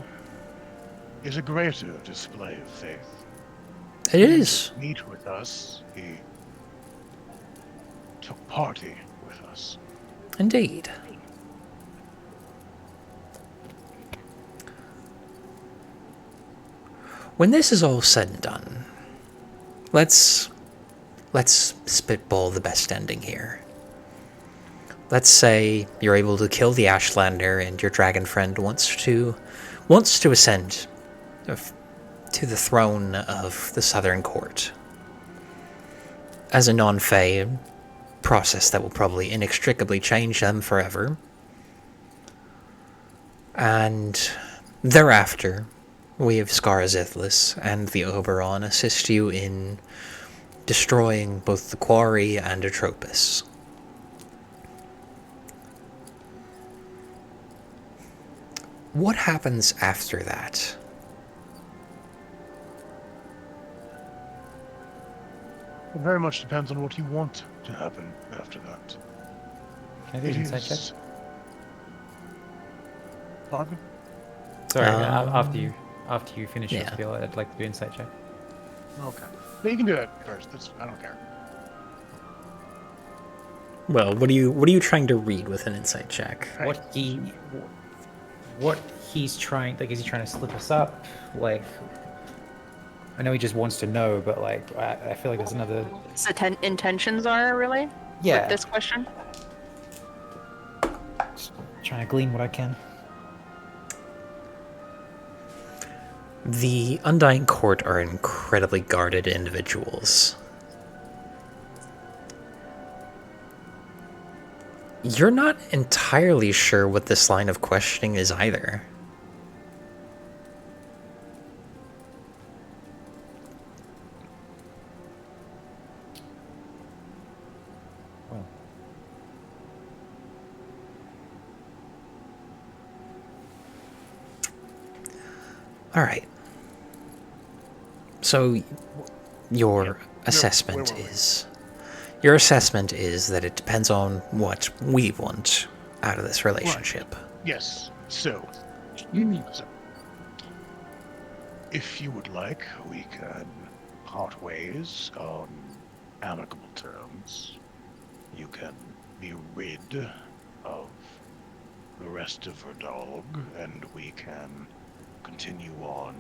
is a greater display of faith. It He didn't is. just meet with us, he took party with us. Indeed. When this is all said and done, let's spitball the best ending here. Let's say you're able to kill the Ashlander and your dragon friend wants to ascend to the throne of the Southern Court. As a non-Fae, process that will probably inextricably change them forever. And thereafter, we of Scarazithlis and the Oberon assist you in destroying both the Quarry and Atropus. What happens after that? It very much depends on what you want to happen after that. Can I do an insight check? Pardon? Sorry, Um, after you finish your yeah. spiel, I'd like to do insight check. Okay. But you can do it first. I don't care. Well, what are you trying to read with an insight check? What he's trying, like, is he trying to slip us up? Like, I know he just wants to know, but like, I feel like there's another. So intentions are really? Yeah. With this question? Just trying to glean what I can. The Undying Court are incredibly guarded individuals. You're not entirely sure what this line of questioning is either. Well, All right. So your assessment where were we? is your assessment is that it depends on what we want out of this relationship. Yes. So, if you would like, we can part ways on amicable terms. You can be rid of the rest of her dog, and we can continue on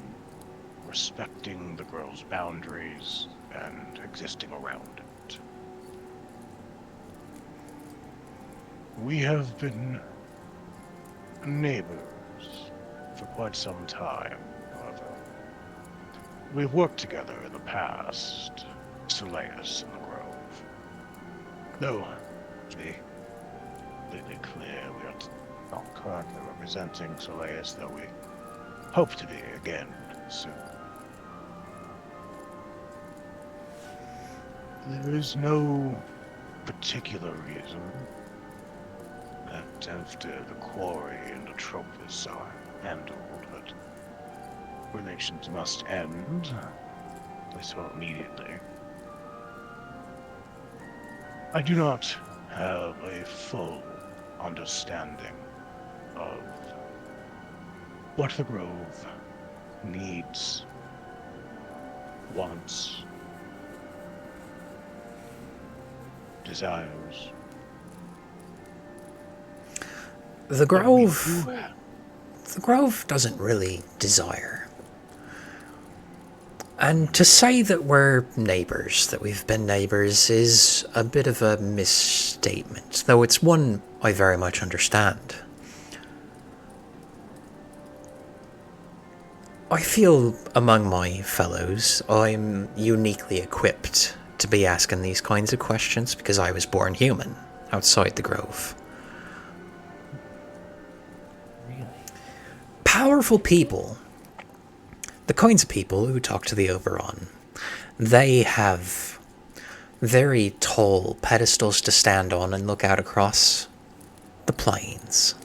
respecting the girl's boundaries and existing around it. We have been neighbors for quite some time, however. We've worked together in the past, Soleus and the Grove. Though, to be completely clear, we are not currently representing Soleus, though we hope to be again soon. There is no particular reason that after the Quarry and Atropus are handled, that relations must end, at least not immediately. I do not have a full understanding of what the Grove needs, wants, desires. The But we Grove do have- The Grove doesn't really desire. And to say that we're neighbors, that we've been neighbors, is a bit of a misstatement, though it's one I very much understand. I feel among my fellows I'm uniquely equipped to be asking these kinds of questions because I was born human outside the Grove. really? Powerful people, the kinds of people who talk to the Oberon, they have very tall pedestals to stand on and look out across the plains.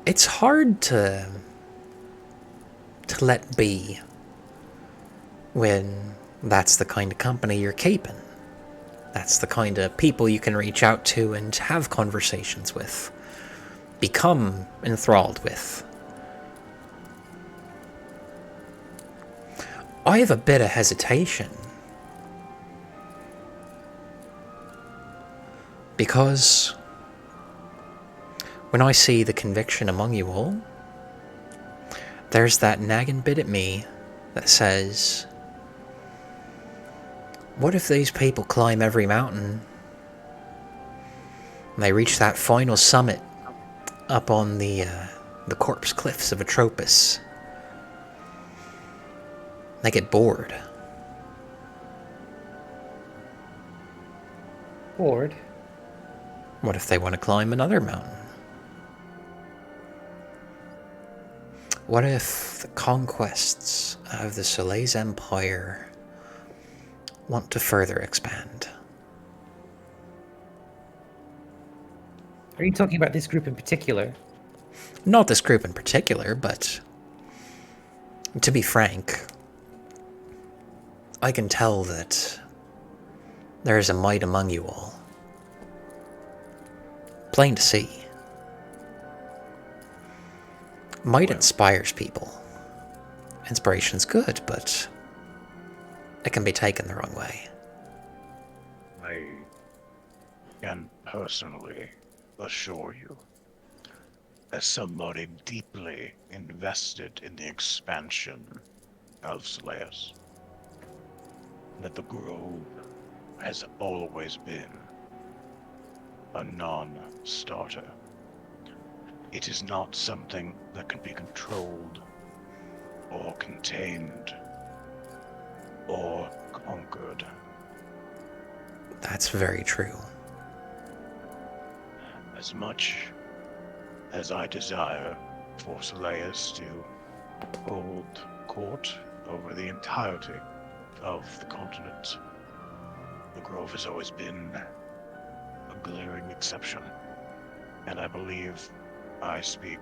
It's hard to let be when that's the kind of company you're keeping. That's the kind of people you can reach out to and have conversations with, become enthralled with. I have a bit of hesitation because when I see the conviction among you all, there's that nagging bit at me that says, what if these people climb every mountain and they reach that final summit up on the corpse cliffs of Atropos? They get bored. Bored? What if they want to climb another mountain? What if the conquests of the Soleil's Empire want to further expand? Are you talking about this group in particular? Not this group in particular, but to be frank, I can tell that there is a might among you all. Plain to see. Might inspires people. Inspiration's good, but it can be taken the wrong way. I can personally assure you, as somebody deeply invested in the expansion of Slayus, that the Grove has always been a non-starter. It is not something that can be controlled or contained or conquered. That's very true. As much as I desire for Slayus to hold court over the entirety of the continent, the Grove has always been a glaring exception, and I believe I speak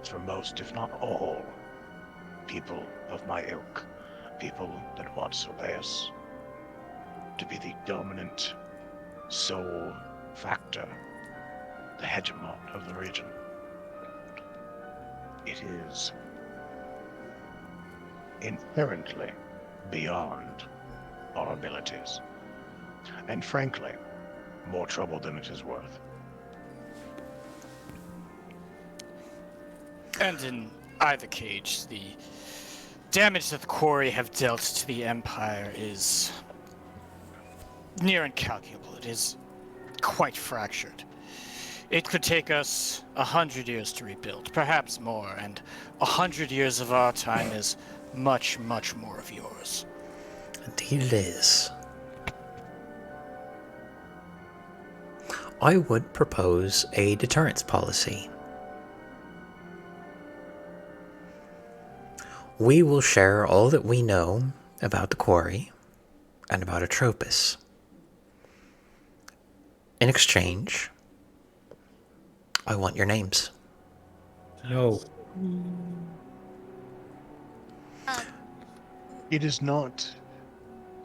for most, if not all, people of my ilk, people that want Slayus to be the dominant sole factor, the hegemon of the region. It is inherently beyond our abilities, and frankly, more trouble than it is worth. And in either case, the damage that the Quarry have dealt to the Empire is near incalculable. It is quite fractured. It could take us 100 years to rebuild, perhaps more, and 100 years of our time is much, much more of yours. Indeed it is. I would propose a deterrence policy. We will share all that we know about the Quarry and about Atropos. In exchange, I want your names. No. It is not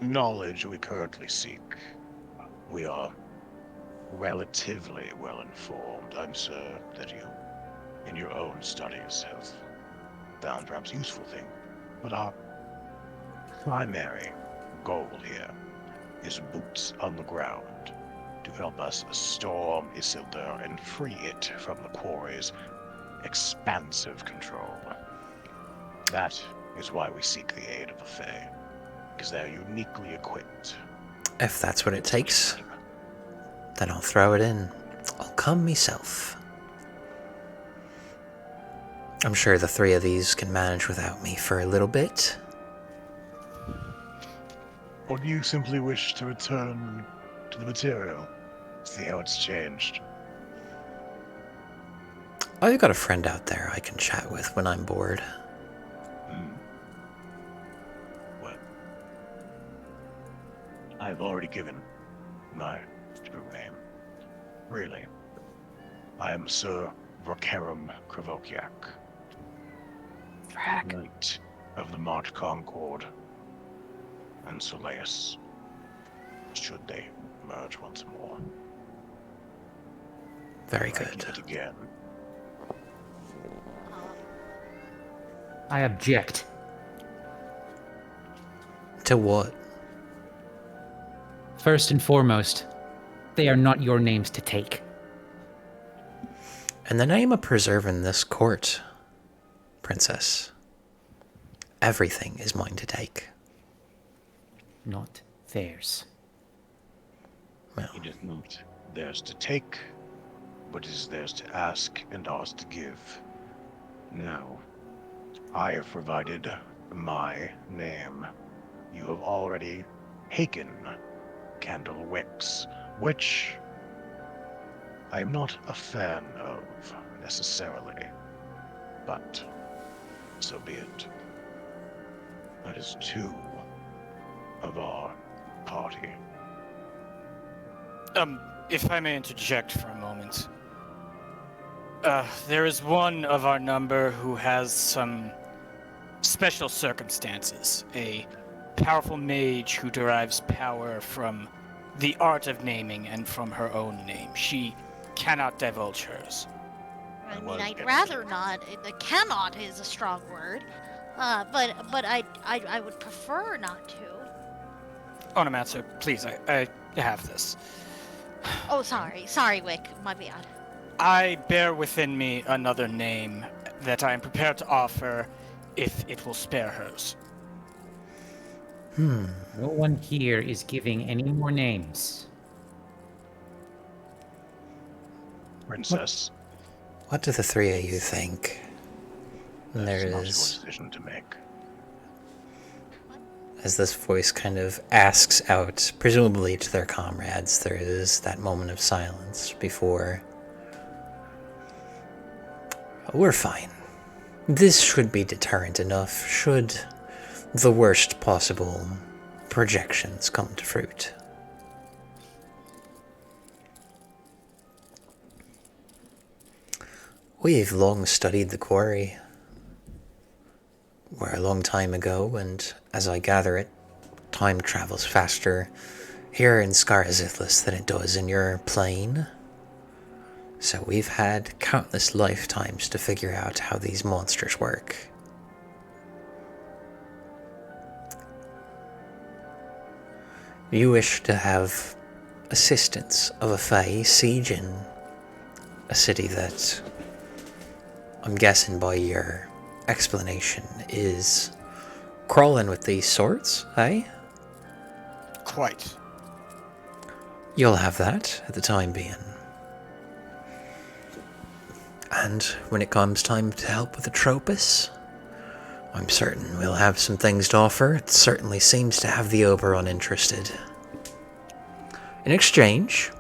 knowledge we currently seek. We are relatively well informed. I'm sure that you, in your own studies, have found perhaps useful thing. But our primary goal here is boots on the ground to help us storm Isildur and free it from the Quarry's expansive control. That is why we seek the aid of the Fae, because they're uniquely equipped. If that's what it takes, then I'll throw it in. I'll come myself. I'm sure the three of these can manage without me for a little bit. Or do you simply wish to return to the material? See how it's changed. I've got a friend out there I can chat with when I'm bored. Well, I've already given my true name. Really, I am Sir Rokerum Kravokiak, Knight of the March Concord, and Soleus, should they merge once more. Very I good. give it again. I object. To what? First and foremost, they are not your names to take. In the name of preserving this court, Princess, everything is mine to take. Not theirs. Well, It is not theirs to take, but it is theirs to ask and ours to give. Now, I have provided my name. You have already taken Candle Wicks, which I am not a fan of, necessarily. But, so be it. That is two of our party. If I may interject for a moment. There is one of our number who has some special circumstances. A powerful mage who derives power from the art of naming and from her own name. She cannot divulge hers. I mean, was I'd getting rather not. The cannot is a strong word, but I would prefer not to. Onomatsu, please, I have this. Oh, sorry, Wick, my bad. I bear within me another name that I am prepared to offer if it will spare hers. No one here is giving any more names. Princess, what do the three of you think? And that there is not your is, decision to make. as this voice kind of asks out, presumably to their comrades, there is that moment of silence before. We're fine. This should be deterrent enough, should the worst possible projections come to fruit. We've long studied the quarry. We're a long time ago, and as I gather it, time travels faster here in Skarazithlis than it does in your plane. So we've had countless lifetimes to figure out how these monsters work. You wish to have assistance of a Fae sieging a city that, I'm guessing by your explanation, is crawling with these sorts, eh? Quite. You'll have that at the time being. And when it comes time to help with the Tropus, I'm certain we'll have some things to offer. It certainly seems to have the Oberon interested. In exchange,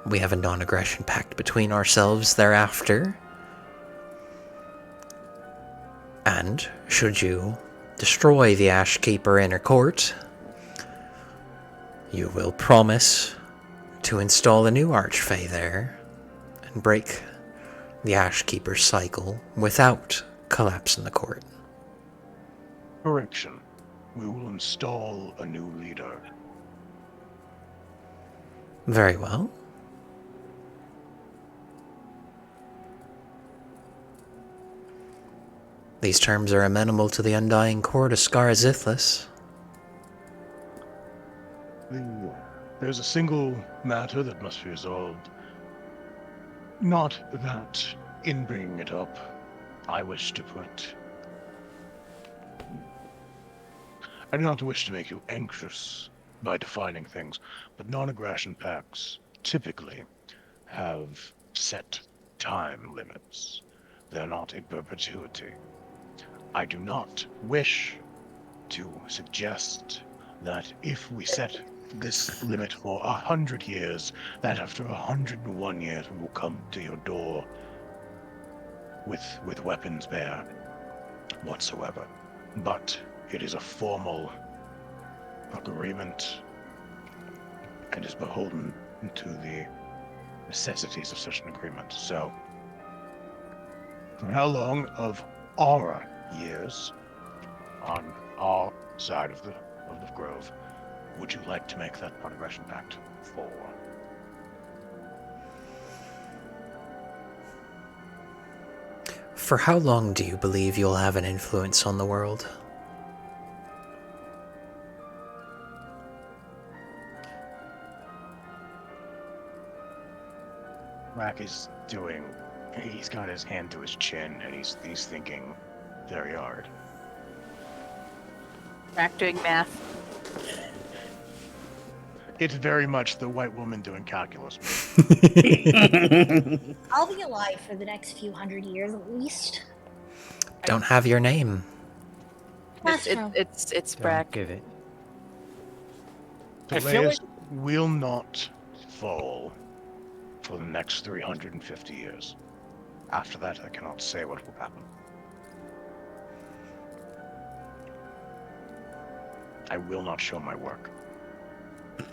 we have a non-aggression pact between ourselves thereafter. And should you destroy the Ashkeeper Inner Court, you will promise to install a new Archfey there and break the Ashkeeper cycle without collapsing the court. Correction. We will install a new leader. Very well. These terms are amenable to the Undying Court of Skarazithlis. There's a single matter that must be resolved. Not that, in bringing it up, I wish to put... I do not wish to make you anxious by defining things, but non-aggression pacts typically have set time limits. They're not in perpetuity. I do not wish to suggest that if we set this limit for 100 years, that after 101 years we will come to your door with weapons bare whatsoever. But it is a formal agreement and is beholden to the necessities of such an agreement. So, For how long of our years on our side of the grove would you like to make that non-aggression pact for? For how long do you believe you'll have an influence on the world? Rack is doing. He's got his hand to his chin, and he's thinking very hard. Back doing math. It's very much the white woman doing calculus. I'll be alive for the next few hundred years at least. Don't have your name. That's true. It's Don't Brack. give it. I feel Peleus will not fall for the next 350 years. After that, I cannot say what will happen. I will not show my work.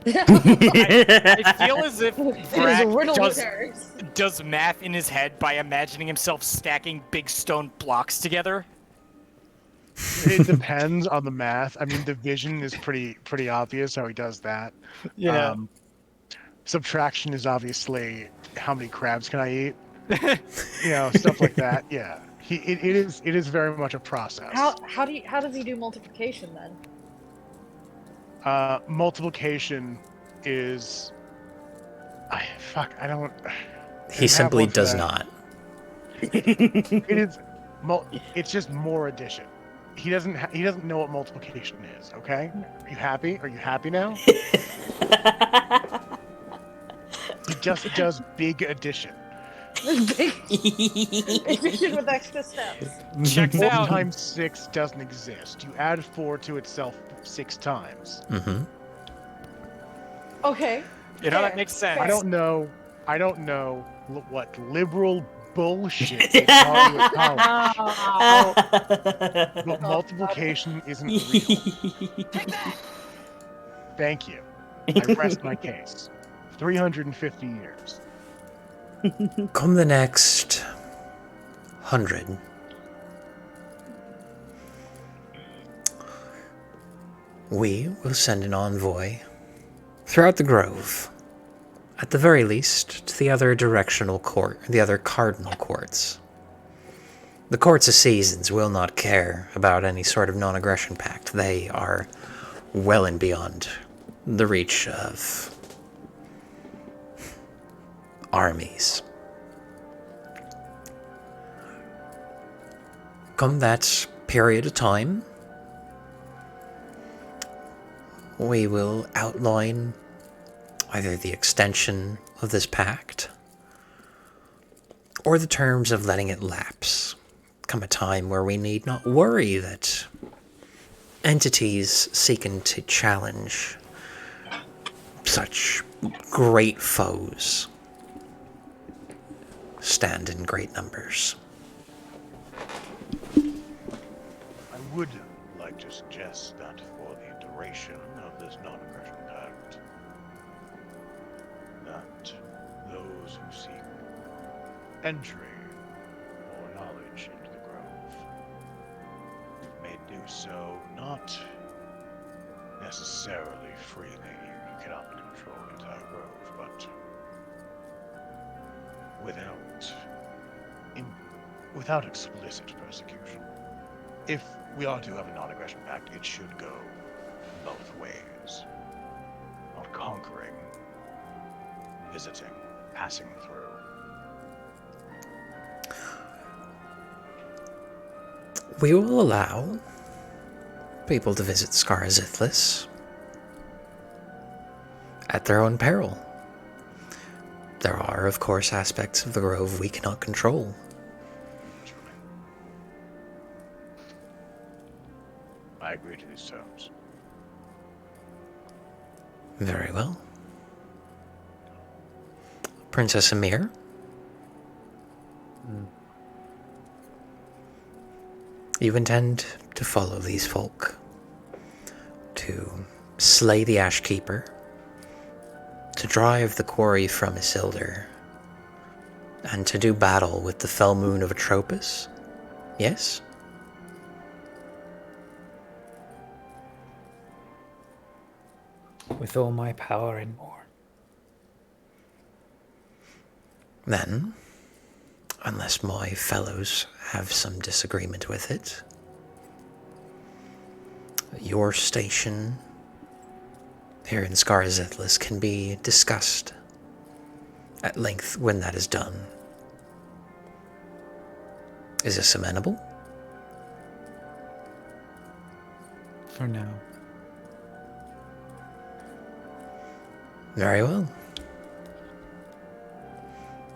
I feel as if It is a Brack riddle with hers. does math in his head by imagining himself stacking big stone blocks together. It depends on the math. I mean, division is pretty obvious how he does that. Yeah. Subtraction is obviously how many crabs can I eat? Stuff like that. Yeah. It is very much a process. How does he do multiplication then? Multiplication is. I don't. He simply does not. It is. It's just more addition. He doesn't know what multiplication is. Okay. Are you happy? Are you happy now? He just does big addition. Big addition with extra steps. Checks 4 out. times 6 doesn't exist. You add 4 to itself 6 times. Mm-hmm. Okay. You know, that Fair. makes sense. I don't know what liberal bullshit they taught you at college. But multiplication isn't real. Thank you. I rest my case. 350 years. Come the next 100. We will send an envoy throughout the grove, at the very least, to the other cardinal courts. The courts of seasons will not care about any sort of non-aggression pact. They are well and beyond the reach of armies. Come that period of time, we will outline either the extension of this pact or the terms of letting it lapse. Come a time where we need not worry that entities seeking to challenge such great foes stand in great numbers. I would like to suggest that for the duration of this non-aggression pact, that those who seek entry or knowledge into the grove may do so not necessarily freely. You cannot control the entire grove, but without explicit persecution. If we are to have a non-aggression pact, it should go both ways. Not conquering, visiting, passing through. We will allow people to visit Scarazithlis at their own peril. There are, of course, aspects of the grove we cannot control. I agree to these terms. Very well. Princess Amir? You intend to follow these folk, to slay the Ashkeeper, to drive the quarry from Isildur, And to do battle with the fell moon of Atropos? Yes? With all my power and more. Then, unless my fellows have some disagreement with it, your station here in Scarzethlis can be discussed at length when that is done. Is this amenable? For now. Very well.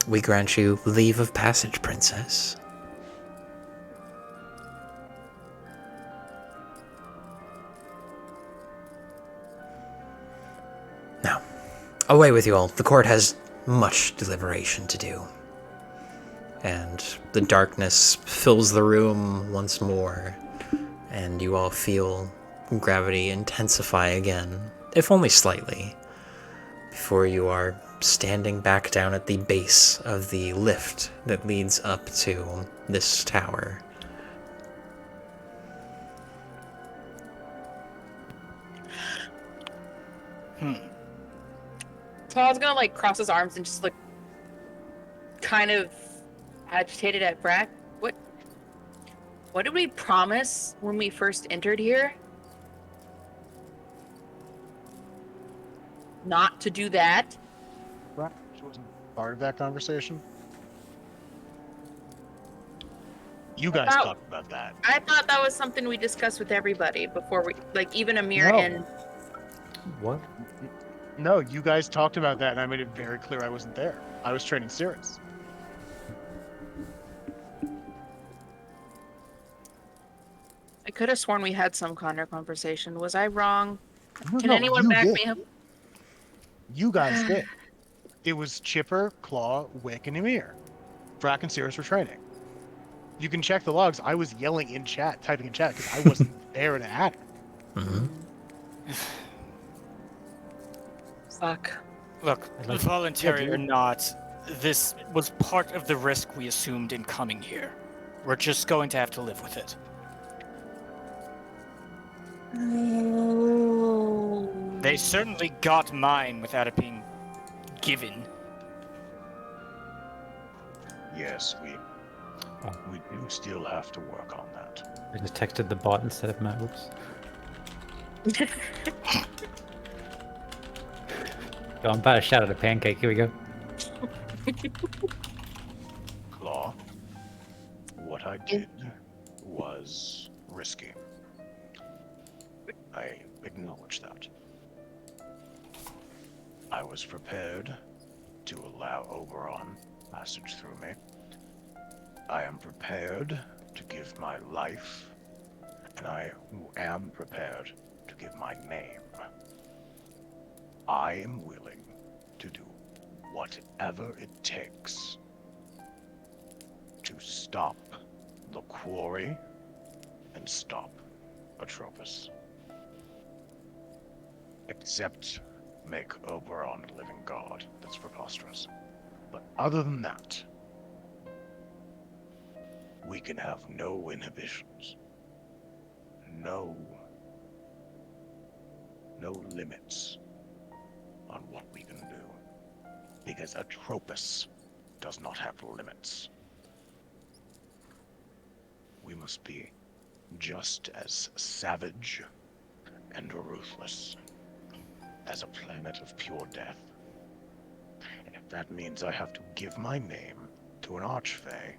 We grant you leave of passage, Princess. Now, away with you all. The court has much deliberation to do. And the darkness fills the room once more, and you all feel gravity intensify again, if only slightly, before you are standing back down at the base of the lift that leads up to this tower. Claw's gonna like cross his arms and just look kind of agitated at Brack. What did we promise when we first entered here? Not to do that? Right. She wasn't part of that conversation. You guys talked about that. I thought that was something we discussed with everybody before we, like, even Amir No. and... What? No, you guys talked about that, and I made it very clear I wasn't there. I was training Cirrus. I could have sworn we had some kind of conversation. Was I wrong? No, Can no, anyone you back did. me up? You guys did. It was Chipper, Claw, Wick, and Emir. Brack and Cirrus were training. You can check the logs. I was yelling in chat, typing in chat, because I wasn't there to add it. Mm-hmm. Fuck. Look, voluntary or not, this was part of the risk we assumed in coming here. We're just going to have to live with it. They certainly got mine without it being given. Yes, we do still have to work on that. I just texted the bot instead of Matt. Whoops. Oh, I'm about to shout at a pancake. Here we go. Claw, what I did was risky. I acknowledge that. I was prepared to allow Oberon passage through me. I am prepared to give my life, and I am prepared to give my name. I am willing to do whatever it takes to stop the quarry and stop Atropos. Except make Oberon a living god. That's preposterous. But other than that, we can have no inhibitions. No limits on what we can do. Because Atropos does not have limits. We must be just as savage and ruthless as a planet of pure death. And if that means I have to give my name to an Archfey,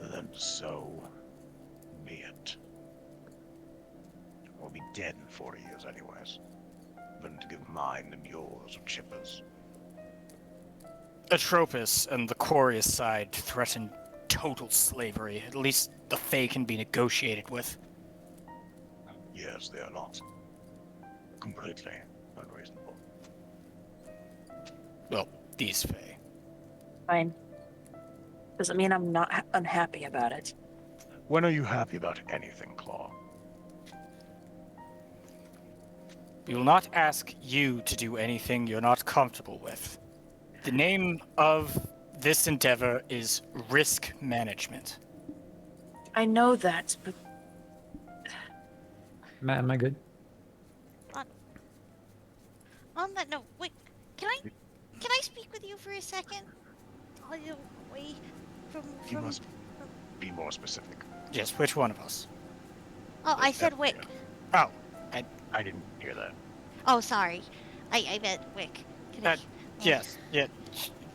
then so be it. We'll be dead in 40 years anyways. Than to give mine and yours or Chipper's. Atropos and the Quarius side threaten total slavery. At least the Fae can be negotiated with. Yes, they are not completely unreasonable. Well, these Fae. Fine. Doesn't mean I'm not unhappy about it. When are you happy about anything, Claw? We will not ask you to do anything you're not comfortable with. The name of this endeavor is risk management. I know that, but Am I good? On that note, wait, can I speak with you for a second? All the way from You must be more specific. Yes, which one of us? Oh, I said Wick. Oh, I didn't hear that. Oh, sorry. I meant Wick. Can I- yes, yeah,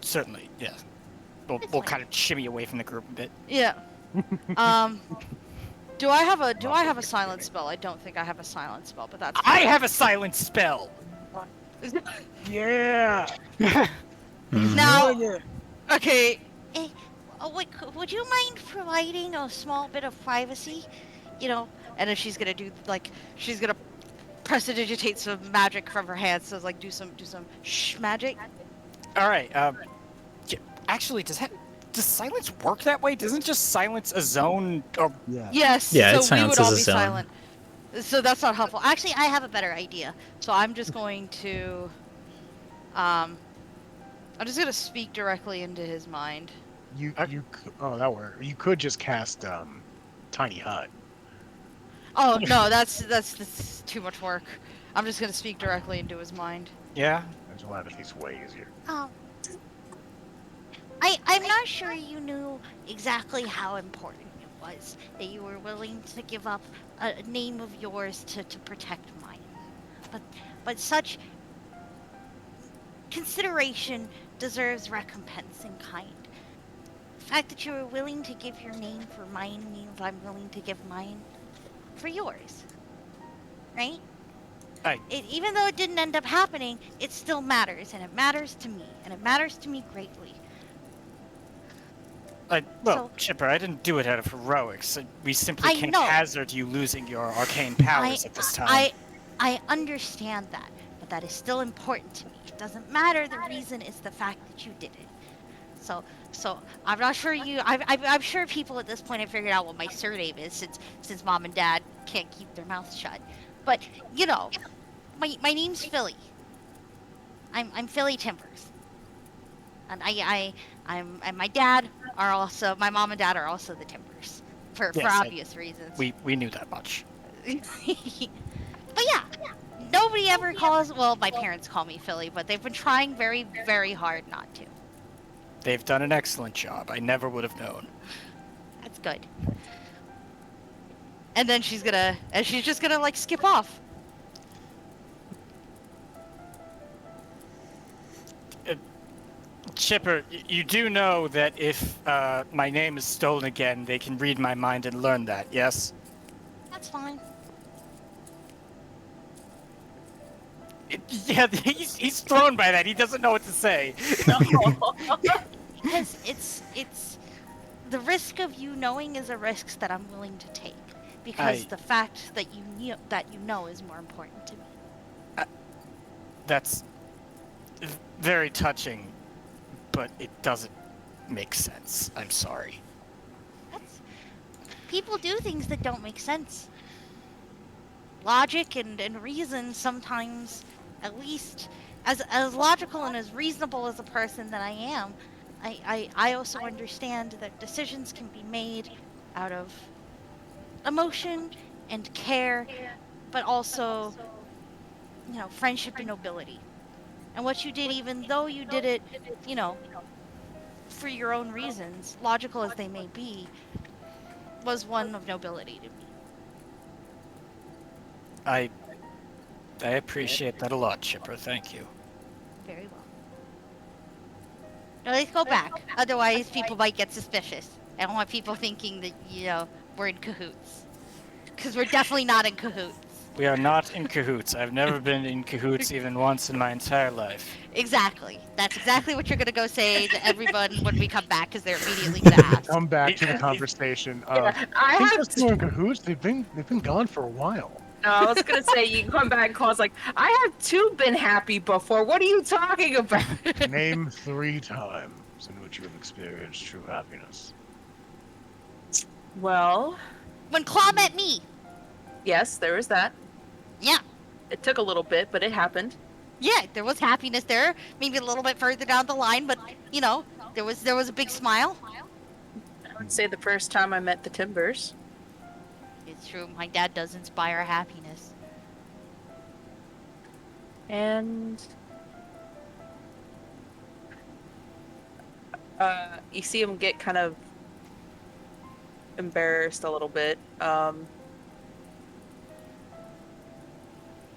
certainly, yes. We'll It's we'll fine. kind of shimmy away from the group a bit. Yeah. Do I have a silent spell? I don't think I have a silent spell, but that's I have a silent spell! Yeah. now. Okay. Wick, would you mind providing a small bit of privacy? You know, And then she's gonna do she's gonna prestidigitate some magic from her hands. So like do some shh magic. Alright, actually, does silence work that way? Doesn't just silence a zone or... Yes. Yeah, it so we would silences all a be zone. silent. So that's not helpful. actually, I have a better idea. So I'm just going to I'm just gonna speak directly into his mind. That worked. You could just cast Tiny Hut. Oh no, that's too much work. I'm just gonna speak directly into his mind. Yeah? That's a lot of these way easier. I'm not sure you knew exactly how important it was that you were willing to give up a name of yours to protect mine. But such consideration deserves recompense in kind. The fact that you were willing to give your name for mine means I'm willing to give mine for yours. Right? Even though it didn't end up happening, it still matters, and it matters to me, and it matters to me greatly. Chipper, I didn't do it out of heroics. We simply I can't know. hazard you losing your arcane powers at this time. I understand that, but that is still important to me. It doesn't matter. The reason is the fact that you did it. So I'm not sure I'm sure people at this point have figured out what my surname is since mom and dad can't keep their mouths shut. But you know, my name's Philly. I'm Philly Timbers, and and my dad are also my mom and dad are also the Timbers for obvious reasons. We knew that much. But yeah, nobody ever calls. Well, my parents call me Philly, but they've been trying very, very hard not to. They've done an excellent job. I never would have known. That's good. And then she's just gonna like skip off. Chipper, you do know that if my name is stolen again, they can read my mind and learn that, yes? That's fine. Yeah, he's thrown by that. He doesn't know what to say. Because it's the risk of you knowing is a risk that I'm willing to take. Because the fact that you know is more important to me. That's very touching, but it doesn't make sense. I'm sorry. People do things that don't make sense. Logic and reason sometimes, at least as logical and as reasonable as a person that I am, I also understand that decisions can be made out of emotion and care, but also, you know, friendship and nobility. And what you did, even though you did it, you know, for your own reasons, logical as they may be, was one of nobility to me. I appreciate that a lot, Chipper. Thank you. Very well. Now let's go back. Otherwise, people might get suspicious. I don't want people thinking that, you know, we're in cahoots. Because we're definitely not in cahoots. We are not in cahoots. I've never been in cahoots even once in my entire life. Exactly. That's exactly what you're going to go say to everyone when we come back, because they're immediately going to ask. Come back to the conversation. I I think have those two in cahoots. They've been gone for a while. No, I was gonna say you can come back and call us like, I have too been happy before. What are you talking about? Name 3 times in which you have experienced true happiness. Well, When Claw met me. yes, there is that. Yeah. It took a little bit, but it happened. Yeah, there was happiness there. Maybe a little bit further down the line, but, you know, There was a big smile. I would say the first time I met the Timbers. It's true. My dad does inspire happiness. And you see him get kind of embarrassed a little bit.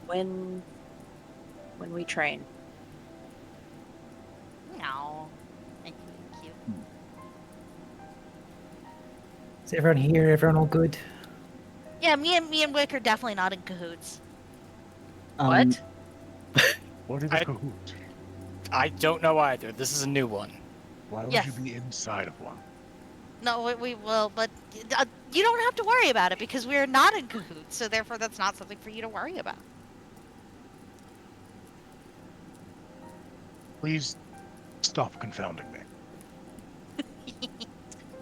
When we train. No. Thank you. Is everyone here? Everyone all good? Yeah, me and Wick are definitely not in cahoots. What? What are the cahoots? I don't know either. This is a new one. Why would Yes. you be inside of one? No, we will, but you don't have to worry about it because we're not in cahoots, so therefore that's not something for you to worry about. Please stop confounding me.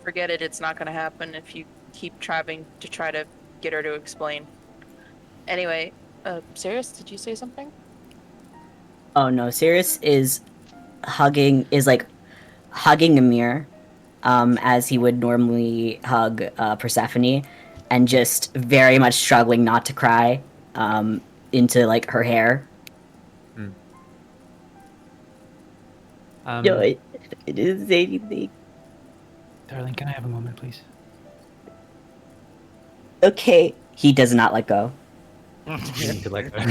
Forget it, it's not gonna happen if you keep trying to get her to explain. Anyway, Sirius, did you say something? Oh no, Sirius is hugging Ymir, as he would normally hug Persephone, and just very much struggling not to cry, into like her hair. No, it didn't say anything. Darling, can I have a moment, please? Okay. He does not let go. You need to let go.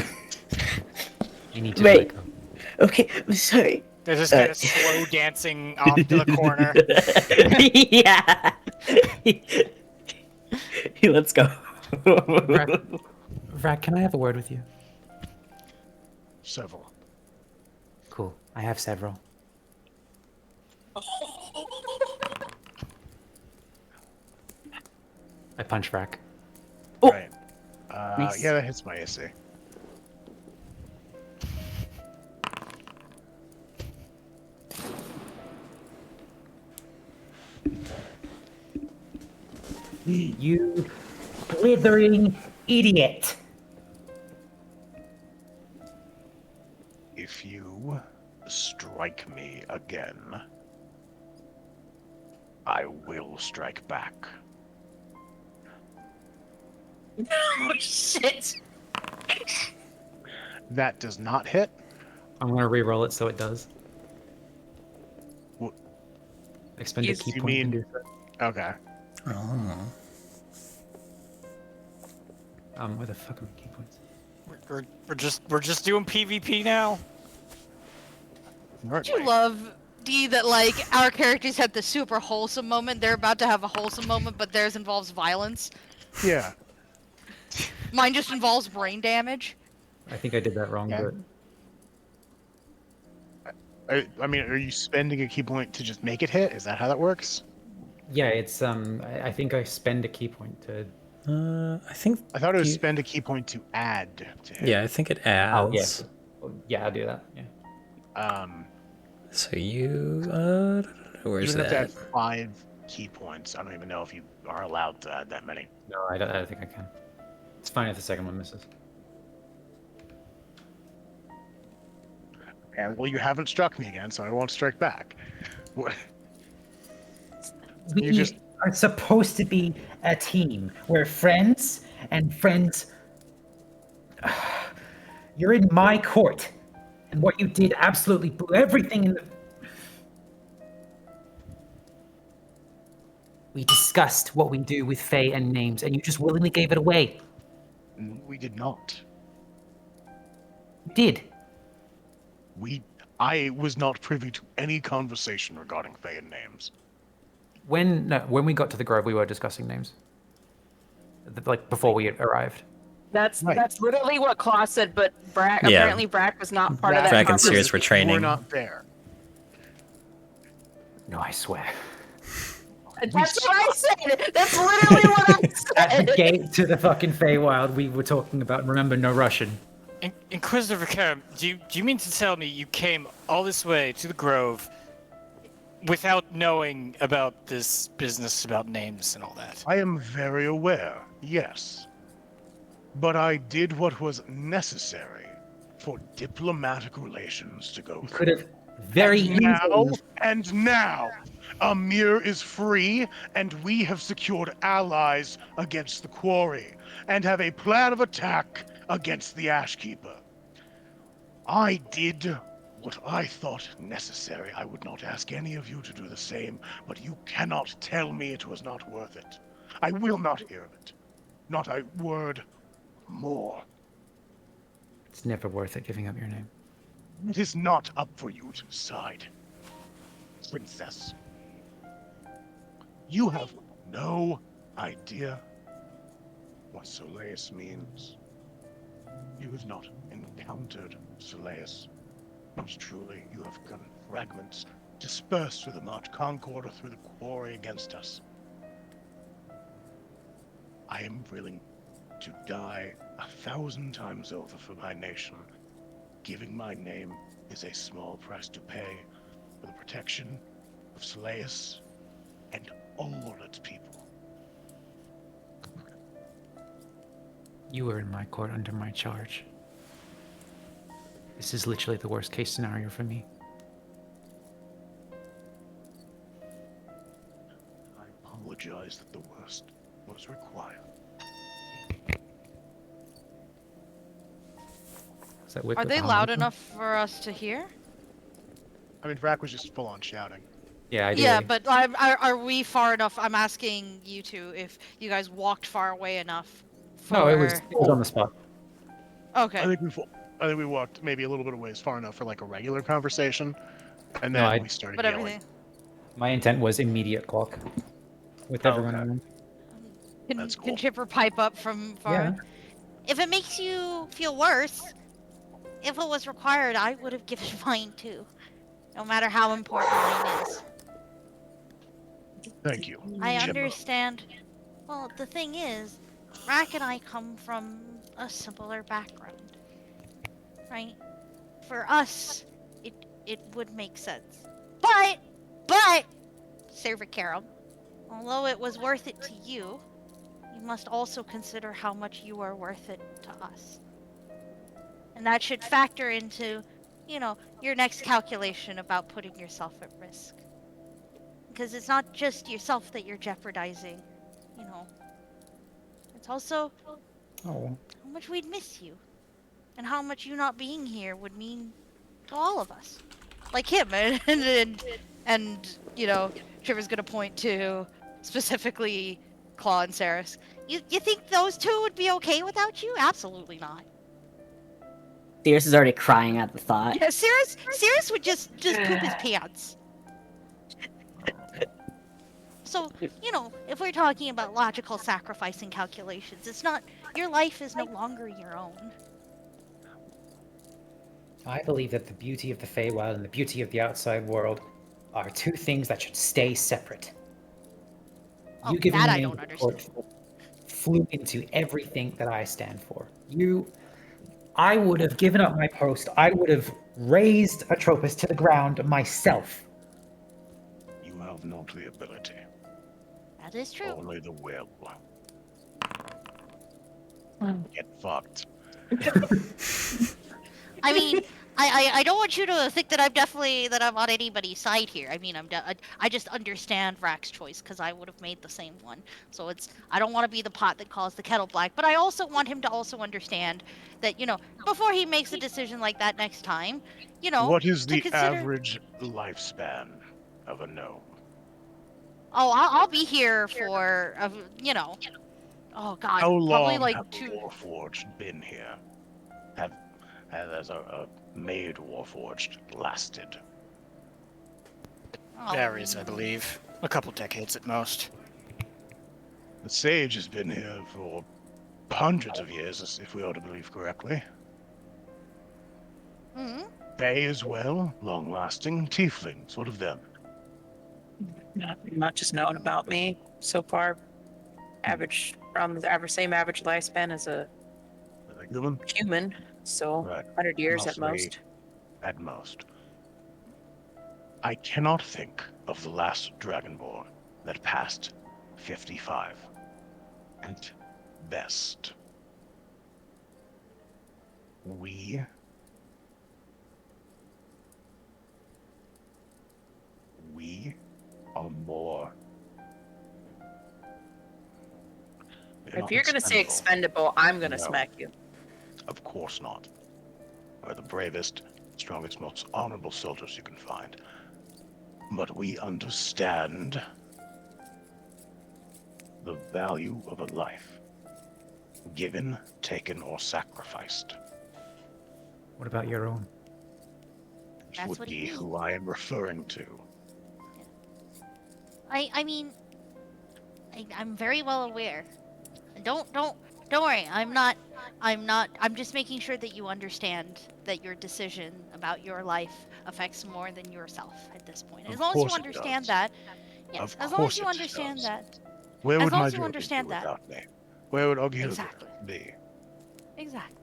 You need to Right. let go. Okay, I'm sorry. They're just kind of slow dancing off to the corner. Yeah. He lets go. Vrag, can I have a word with you? Several. Cool. I have several. I punch Vrag. Oh. Right. Nice. Yeah, that hits my AC. You blithering idiot! If you strike me again, I will strike back. Oh shit! That does not hit. I'm gonna re-roll it so it does. What? Expend a You- key you point. mean- to do so. Okay. Oh. Where the fuck are my key points? We're just doing PvP now. Don't you love, D, that like our characters had the super wholesome moment, they're about to have a wholesome moment, but theirs involves violence. Yeah. Mine just involves brain damage. I think I did that wrong, Yeah. but I mean, are you spending a key point to just make it hit? Is that how that works? yeah, it's I think I spend a key point to. I think. I thought it was you- spend a key point to add to hit. Yeah, I think it adds. Oh yes. Yeah, I'll do that. Yeah. So you. Where's You would have to that? add 5 key points. I don't even know if you are allowed to add that many. No, I don't think I can. It's fine if the second one misses. And well, you haven't struck me again, so I won't strike back. What? We You just- are supposed to be a team. We're friends, and friends. You're in my court, and what you did absolutely blew everything in the. We discussed what we do with Faye and names, and you just willingly gave it away. We did not. You did. I was not privy to any conversation regarding Fae and names. When we got to the Grove, we were discussing names. Like before we arrived. That's Right. that's literally what Claw said, but Brack Yeah. apparently Brack was not part of that Brack and conversation. Sirius were training. We're not there. No, I swear. That's what I said. That's literally what I At the said. gate to the fucking Feywild, we were talking about. Remember, no Russian. Inquisitor Karam, do you mean to tell me you came all this way to the Grove without knowing about this business about names and all that? I am very aware, yes. But I did what was necessary for diplomatic relations to go You through. could have very easily. And now, Amir is free, and we have secured allies against the quarry, and have a plan of attack against the Ashkeeper. I did what I thought necessary. I would not ask any of you to do the same, but you cannot tell me it was not worth it. I will not hear of it. Not a word more. It's never worth it giving up your name. It is not up for you to decide, Princess. You have no idea what Soleus means. You have not encountered Soleus. Most truly, you have gotten fragments dispersed through the March Concord or through the quarry against us. I am willing to die 1,000 times over for my nation. Giving my name is a small price to pay for the protection of Soleus and all its people. You are in my court under my charge. This is literally the worst case scenario for me. I apologize that the worst was required. Is that whip Are with they the loud harmonica? enough for us to hear? I mean, Vrac was just full on shouting. Yeah, ideally. Yeah, but are we far enough? I'm asking you two if you guys walked far away enough. For... No, it was on the spot. Okay. I think we walked maybe a little bit of ways far enough for like a regular conversation, and No, then we started But yelling. everything. My intent was immediate clock. With everyone okay. around. Can Chipper pipe up from far? Yeah. If it makes you feel worse, if it was required, I would have given mine too. No matter how important mine is. Thank you. I Chipper. understand. Well, the thing is, Rack and I come from a simpler background. Right? For us, it would make sense. But, Server Carom, although it was worth it to you, you must also consider how much you are worth it to us. And that should factor into, your next calculation about putting yourself at risk. Because it's not just yourself that you're jeopardizing, It's also Oh. how much we'd miss you. And how much you not being here would mean to all of us. Like him, and Chipper's gonna point to specifically Claw and Saris. You think those two would be okay without you? Absolutely not. Sirius is already crying at the thought. Yeah, Sirius would just poop his pants. So, if we're talking about logical sacrifice and calculations, it's not, your life is no longer your own. I believe that the beauty of the Feywild and the beauty of the outside world are two things that should stay separate. Oh, You giving that me I the don't understand. flew into everything that I stand for. I would have given up my post. I would have raised Atropos to the ground myself. You have not the ability, That is true. only the will. Get fucked. I mean, I don't want you to think that I'm on anybody's side here. I mean, I just understand Rack's choice because I would have made the same one. So I don't want to be the pot that calls the kettle black, but I also want him to also understand that, before he makes a decision like that next time, What is to the consider- average lifespan of a gnome? Oh, I'll be here for, oh god, How probably long like have two. Warforged been here? Has a maid Warforged lasted? Oh, Varies, I believe. A couple decades at most. The sage has been here for hundreds of years, if we are to believe correctly. mhm. They as well, long-lasting. Tieflings, what of them? Not much is known about me so far. Same average lifespan as a Are they human? human, so Right. 100 years at Mostly- most. At most. I cannot think of the last Dragonborn that passed 55. At best. We we are more. If you're gonna say expendable, I'm gonna No. smack you. Of course not. We're the bravest, strongest, most honorable soldiers you can find. But we understand the value of a life. Given, taken, or sacrificed. What about your own? This That's would what be he means. who I am referring to. I mean, I'm very well aware. Don't worry. I'm just making sure that you understand that your decision about your life affects more than yourself at this point. As Of long as you course it understand does. that. Yes, Of as long as you course it understand does. that. Where As would long my as you journey understand be that. without me? Where would Ogilvy Exactly. be? Exactly.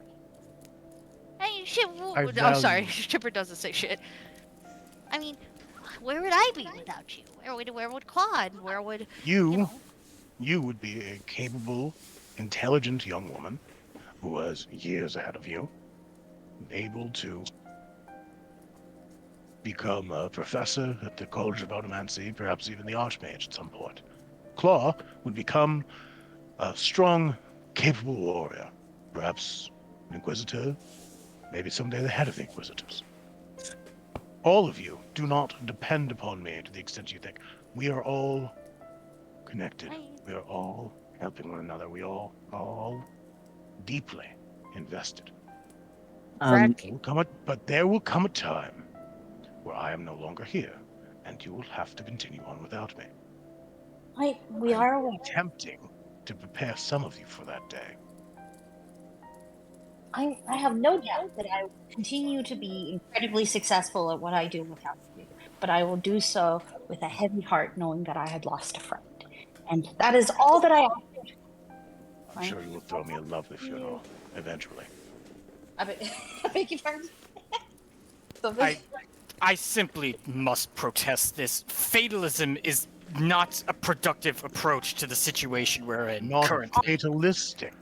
Hey, shit. I I'm sorry. value- Chipper doesn't say shit. I mean, where would I be without you? Where would Claude? Where would You would be a capable, intelligent young woman who was years ahead of you, able to become a professor at the College of Automancy, perhaps even the Archmage at some point. Claw would become a strong, capable warrior, perhaps an Inquisitor, maybe someday the head of the Inquisitors. All of you do not depend upon me to the extent you think. We are all connected. We are all helping one another. We all deeply invested. But there will come a time where I am no longer here, and you will have to continue on without me. We are aware. Attempting to prepare some of you for that day. I have no doubt that I will continue to be incredibly successful at what I do without you, but I will do so with a heavy heart, knowing that I had lost a friend, and that is all that I ask. I'm sure you will throw me a lovely funeral eventually. I beg your pardon. I simply must protest this. Fatalism is not a productive approach to the situation we're in Not currently. fatalistic.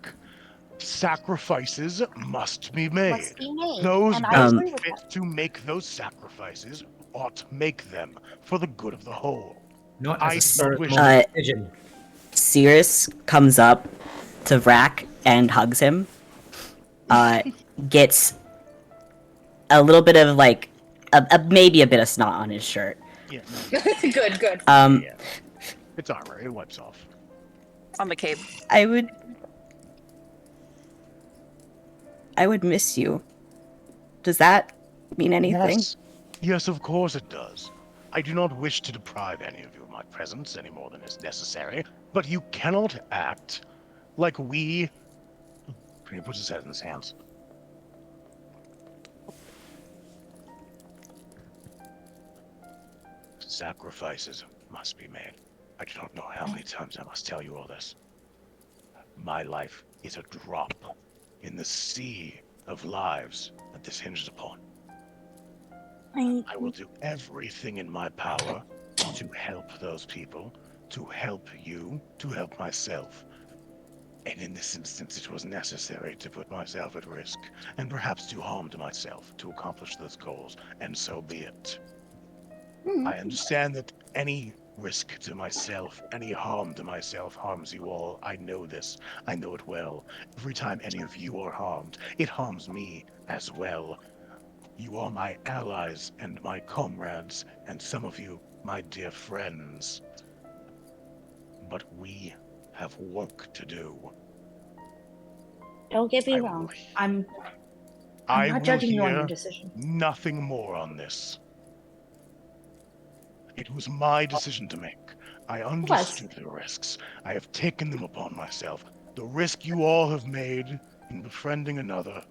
Sacrifices must be made. Must be made, Those and I best agree with fit that. to make those sacrifices ought to make them for the good of the whole. Not I as a spur of wish- the moment decision. Cirrus comes up to Vrak and hugs him. Gets a little bit of like, maybe a bit of snot on his shirt. Yeah, good. yeah. It's armor. It wipes off. On the cape. I would miss you. Does that mean anything? Yes, of course it does. I do not wish to deprive any of you of my presence any more than is necessary, but you cannot act like we... He puts his head in his hands. Sacrifices must be made. I do not know how many times I must tell you all this. My life is a drop in the sea of lives that this hinges upon. I will do everything in my power to help those people, to help you, to help myself. And in this instance, it was necessary to put myself at risk, and perhaps do harm to myself to accomplish those goals, and so be it. I understand that any risk to myself, any harm to myself harms you all. I know this. I know it well. Every time any of you are harmed, it harms me as well. You are my allies and my comrades, and some of you, my dear friends. But we have work to do. Don't get me wrong. I'm not judging you on your decision. Nothing more on this. It was my decision to make. I understood the risks. I have taken them upon myself. The risk you all have made in befriending another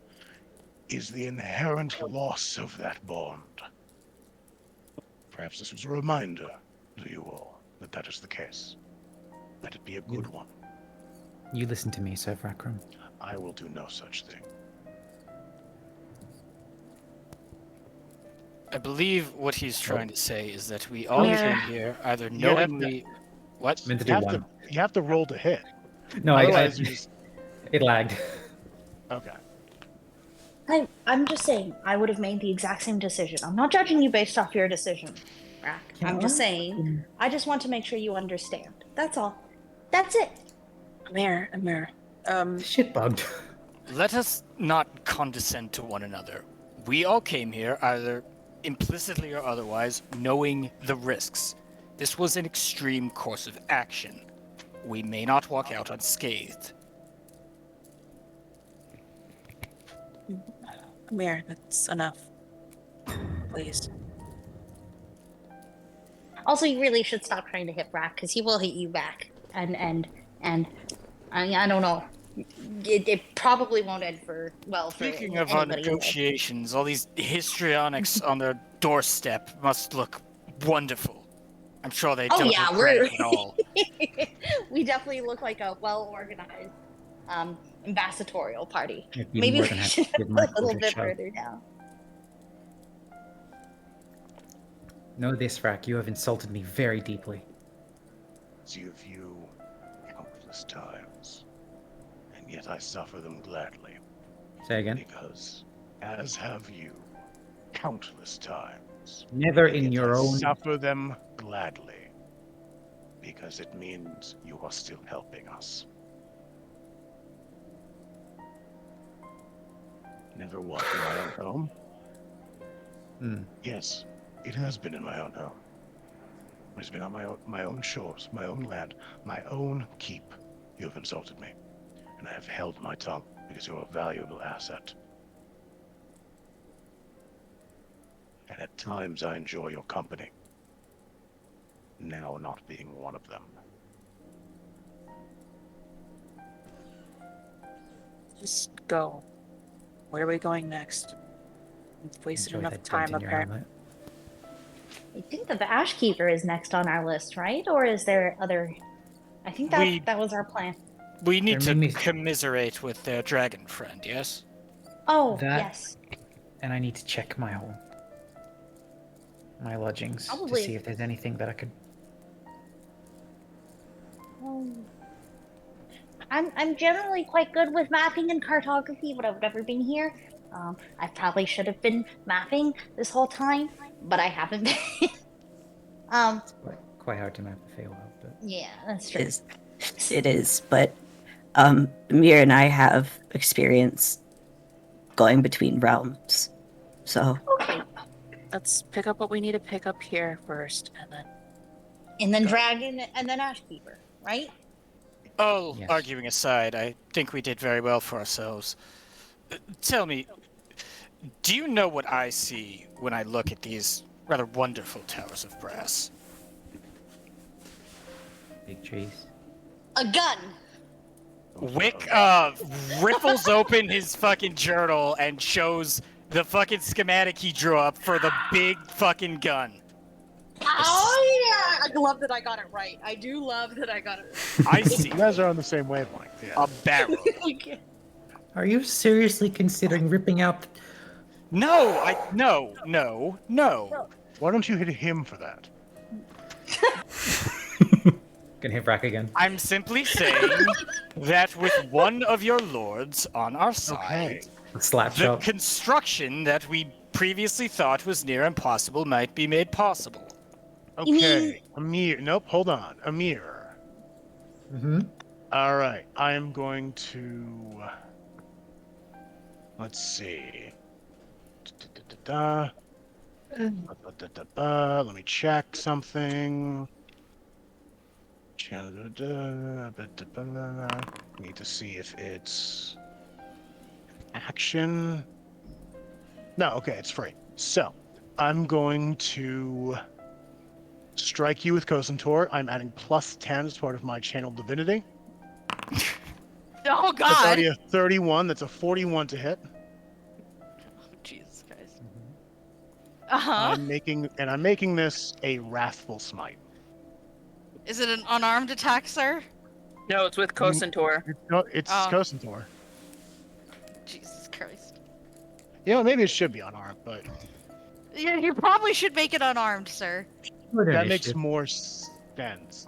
is the inherent loss of that bond. Perhaps this was a reminder to you all that that is the case. Let it be a good one. You listen to me, Sir Vrakram. I will do no such thing. I believe what he's trying to say is that we all Yeah. came here either You have to- knowingly... What? Meant to You do have one. you have to roll to hit. No, Otherwise you just... it lagged. Okay. I'm just saying, I would have made the exact same decision. I'm not judging you based off your decision. Rack. Can I'm just I- saying. I just want to make sure you understand. That's all. That's it. Amir. Shit bugged. Let us not condescend to one another. We all came here, either implicitly or otherwise, knowing the risks. This was an extreme course of action. We may not walk out unscathed. Amir, that's enough. Please. Also, you really should stop trying to hit Rack because he will hit you back. And I don't know. It probably won't end for Speaking of our anybody involved. negotiations, all these histrionics on their doorstep must look wonderful. I'm sure they Oh don't yeah, regret we're it at all. we definitely look like a well-organized ambassadorial party. I'd be Maybe more we than happy should to give a Michael little a bit shove. further down. Know this, Rack. You have insulted me very deeply. As you view countless times, and yet I suffer them gladly, Say again. because, as have you, countless times. Never and in yet your I own. suffer them gladly, because it means you are still helping us. Never was in my own home. Hmm. Yes, it has been in my own home. It's been on my own shores, my own land, my own keep. You have insulted me, and I have held my tongue because you are a valuable asset. And at times I enjoy your company. Now not being one of them. Just go. Where are we going next? We've wasted Enjoy enough that time dent in your apparently. helmet. I think the Ashkeeper is next on our list, right? Or is there other? I think that was our plan. We need There to may be- commiserate with their dragon friend, yes? Oh That- yes. And I need to check my lodgings Probably. to see if there's anything that I could. I'm generally quite good with mapping and cartography, but I've never been here. I probably should have been mapping this whole time, but I haven't been. Quite hard to map the Feywild, but Yeah, that's true. It is, but Mir and I have experience going between realms, so Okay. Let's pick up what we need to pick up here first, And then Dragon, and then Ashkeeper, right? All Yes. arguing aside, I think we did very well for ourselves. Tell me, do you know what I see when I look at these rather wonderful towers of brass? big trees. A gun. Wick ripples open his fucking journal and shows the fucking schematic he drew up for the big fucking gun. Oh yeah! I love that I got it right. I do love that I got it I see You guys are on the same wavelength. Yeah. a barrel. right. Are you seriously considering ripping out? No. Why don't you hit him for that? Gonna hit Rack again. I'm simply saying that with one of your lords on our Okay. side, Slap the shot. construction that we previously thought was near impossible might be made possible. You mean- Okay. Amir. Nope. Hold on. Amir. Mm-hmm. All right. I am going to. Let's see. Let me check something. Need to see if it's action. No, okay, it's free. So, I'm going to strike you with Kosantor. I'm adding +10 as part of my channel divinity. Oh That's God! already a 31. That's a 41 to hit. Jesus Christ. Mm-hmm. Uh huh. I'm making this a wrathful smite. Is it an unarmed attack, sir? No, it's with Kosantor. It's Oh. Kosantor. Jesus Christ. You know, maybe it should be unarmed, but You probably should make it unarmed, sir. that makes more sense.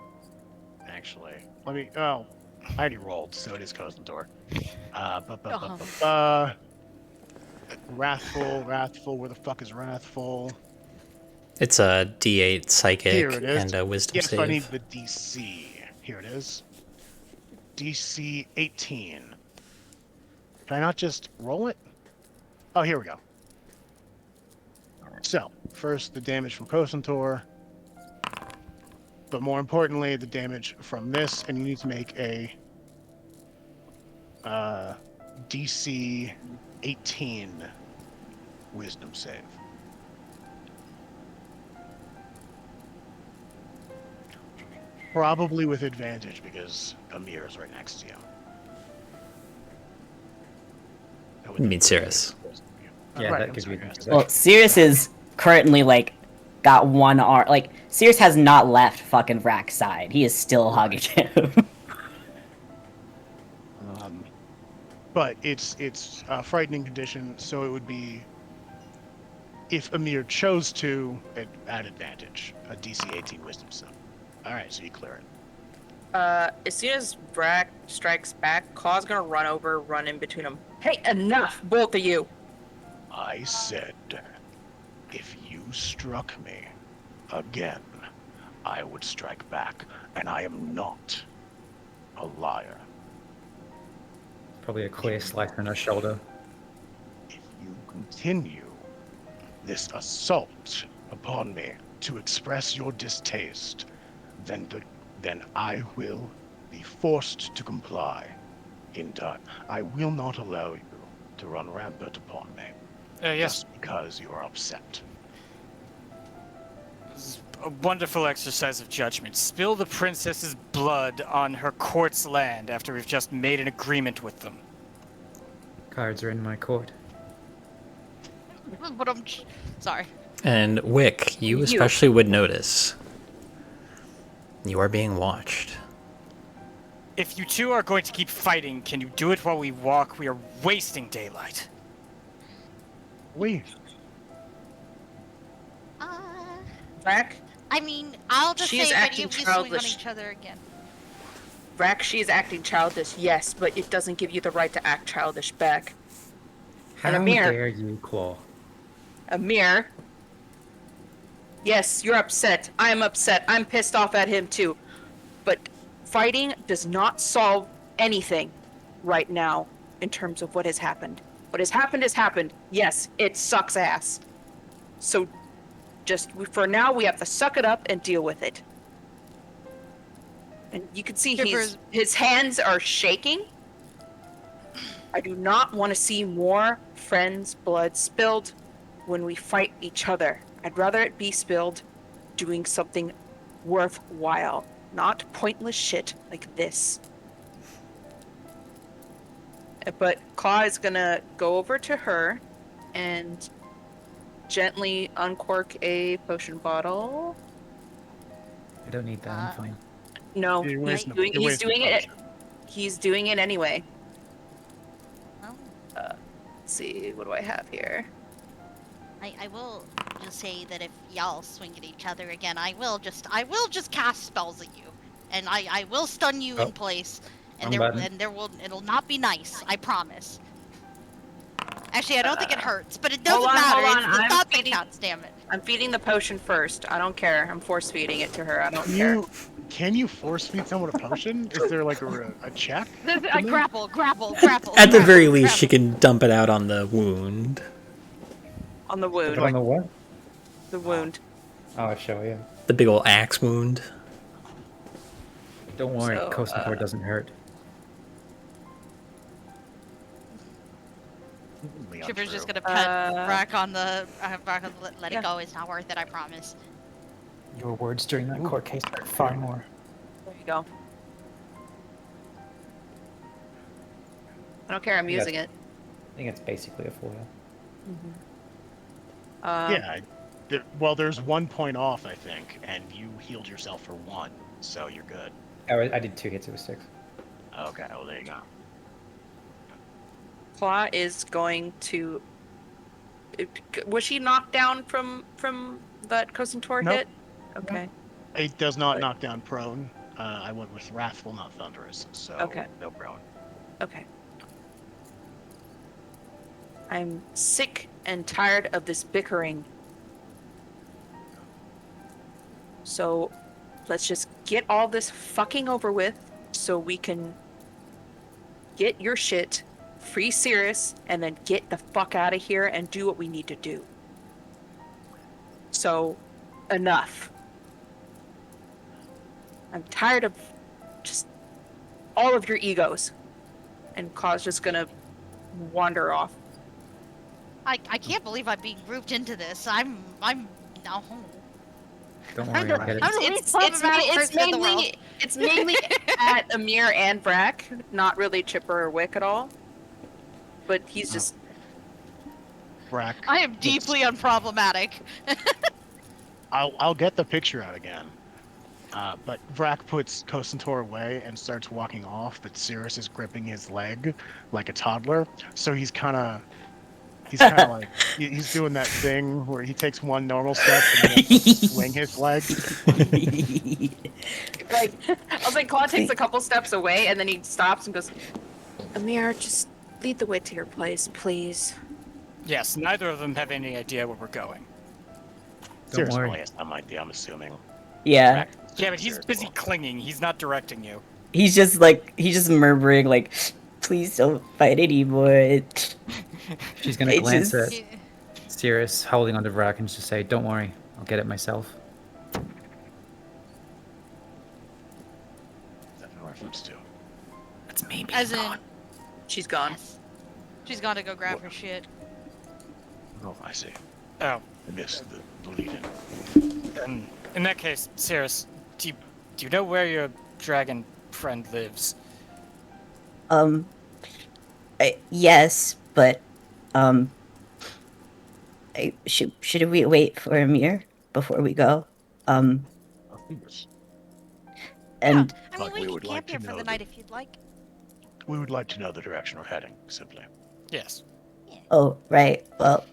Actually, let me. Oh, I already rolled, so it is Kosantor. Wrathful. Where the fuck is Wrathful? It's a D8 psychic Here it is. and a wisdom Yes, save. I need the DC. Here it is. DC 18. Can I not just roll it? Oh, here we go. So, first the damage from Kosantor. But more importantly, the damage from this, and you need to make a DC 18 wisdom save. Probably with advantage because Amir is right next to you. You mean Cirrus? Yeah, Right, that I'm gives you. sorry, Well, Cirrus is currently like got one arm. Like Cirrus has not left fucking Vrack's side. He is still hugging him. But it's a frightening condition, so it would be if Amir chose to at advantage a DC 18 wisdom save. All right, so you clear it. As soon as Brack strikes back, Claw's gonna run in between them. Hey, enough, both of you! I said, if you struck me again, I would strike back, and I am not a liar. Probably a clear slice on her shoulder. If you continue this assault upon me to express your distaste, then I will be forced to comply in time. I will not allow you to run rampant upon me. Yes. Just because you are upset. This is a wonderful exercise of judgment. Spill the princess's blood on her court's land after we've just made an agreement with them. Cards are in my court. But I'm sorry. And Wick, you especially would notice. You are being watched. If you two are going to keep fighting, can you do it while we walk? We are wasting daylight. Brack, I mean, I'll just She is say if any acting of you swing on childish. each other again. Brack, she is acting childish, yes, but it doesn't give you the right to act childish back. How And Amir. dare you, Claw? Amir. Yes, you're upset. I'm upset. I'm pissed off at him too. But fighting does not solve anything right now in terms of what has happened. What has happened has happened. Yes, it sucks ass. So just for now, we have to suck it up and deal with it. And you can see his hands are shaking. I do not want to see more friends' blood spilled when we fight each other. I'd rather it be spilled doing something worthwhile, not pointless shit like this. But Claw is gonna go over to her and gently uncork a potion bottle. I don't need that. I'm fine. No, You're he's wasting- doing you're wasting it. potion. He's doing it anyway. Oh. Let's see, what do I have here? I will just say that if y'all swing at each other again, I will just cast spells at you, and I will stun you in place, and it'll not be nice. I promise. Actually, I don't think it hurts, but it doesn't matter. Hold on. It's the I'm thought that feeding- counts. Damn it. I'm feeding the potion first. I don't care. I'm force feeding it to her. I don't care. Can you force feed someone a potion? Is there like a check? I grapple. At the very least, she can dump it out on the wound. On the wound. On the what? The wound. Oh, sure, yeah. The big old axe wound. Don't worry, So, Kosantor doesn't hurt. Chipper's just gonna pet Brack on the let it go. It's not worth it. I promise. Your words during that court case hurt far more. There you go. I don't care. I'm using it. I think it's basically a foil. Yeah. Well, there's 1 point off, I think, and you healed yourself for 1, so you're good. I did 2 hits. It was 6. Okay, well there you go. Claw is going to. Was she knocked down from that Kosantor Nope. hit? Okay. It does not knock down prone. I went with wrathful, not thunderous, so Okay. no prone. Okay. I'm sick and tired of this bickering. So let's just get all this fucking over with so we can get your shit, free Cirrus, and then get the fuck out of here and do what we need to do. So, enough. I'm tired of just all of your egos. And Claw's just gonna wander off. I can't believe I'm being grouped into this. I'm no. Don't worry, I'll get it. I'm the least problematic person in the world. It's mainly at Amir and Vrak, not really Chipper or Wick at all. But he's just... Vrak. I am deeply unproblematic. I'll get the picture out again. But Vrak puts Kosantor away and starts walking off, but Cirrus is gripping his leg like a toddler. So he's kind of like, he's doing that thing where he takes one normal step and then swing his leg. Like, I was like, Claw takes a couple steps away and then he stops and goes, Amir, just lead the way to your place, please. Yes, neither of them have any idea where we're going. Cirrus worry. only has some idea, I'm assuming. Yeah. Yeah, but he's busy clinging. He's not directing you. He's just murmuring like, please don't fight anymore. She's gonna glance at Cirrus holding onto Vrak and just say, "Don't worry, I'll get it myself." That's what reference to. That's maybe As in, she's gone. yes. She's gone to go grab her shit. Oh, I see. Oh, I missed the lead-in. and in that case, Cirrus, do you know where your dragon friend lives? Yes, but should we wait for Amir before we go? And I mean, But we we can would camp like to here for know the that- night if you'd like. We would like to know the direction we're heading, simply. Yes. oh, right. Well,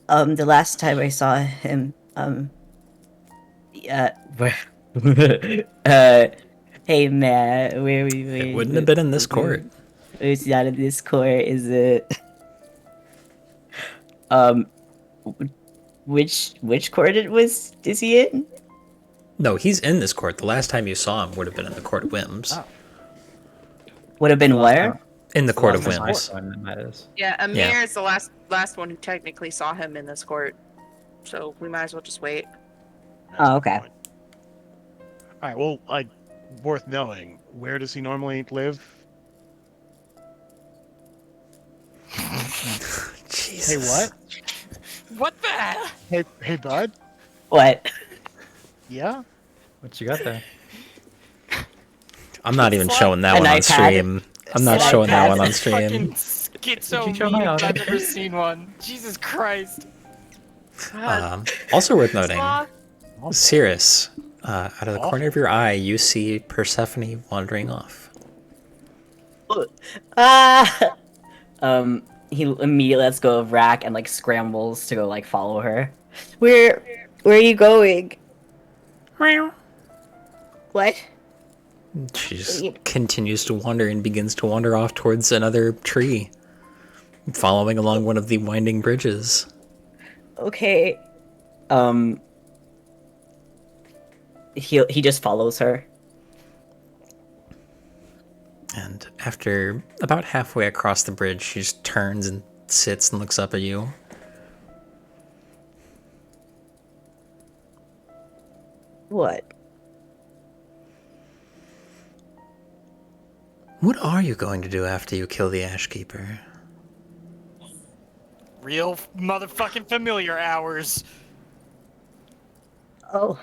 the last time I saw him, hey man, where we? It wouldn't have been in this court. It's not in this court, is it? Which court is he in? No, he's in this court. The last time you saw him would have been in the Court of Whims. Oh. Would have been where? In the Court of Last time I Whims. saw him, that is. Yeah, Amir Yeah. is the last one who technically saw him in this court. So we might as well just wait. Oh, okay. Alright, well, worth knowing. Where does he normally live? Jesus. Hey, what? What the hell? Hey, bud? What? Yeah? What you got there? I'm not even showing that An one on iPad. stream. I'm not Slide showing that pad. one on stream. Fucking schizo Did you show my memes. I've audio? never seen one. Jesus Christ. Also worth noting, Slaw, Cirrus, out of the corner of your eye, you see Persephone wandering off. Ah! He immediately lets go of Rack and scrambles to go follow her. Where are you going? What? She just continues to wander and begins to wander off towards another tree, following along one of the winding bridges. Okay. He just follows her. And after about halfway across the bridge, she just turns and sits and looks up at you. What? What are you going to do after you kill the Ashkeeper? Real motherfucking familiar hours. Oh.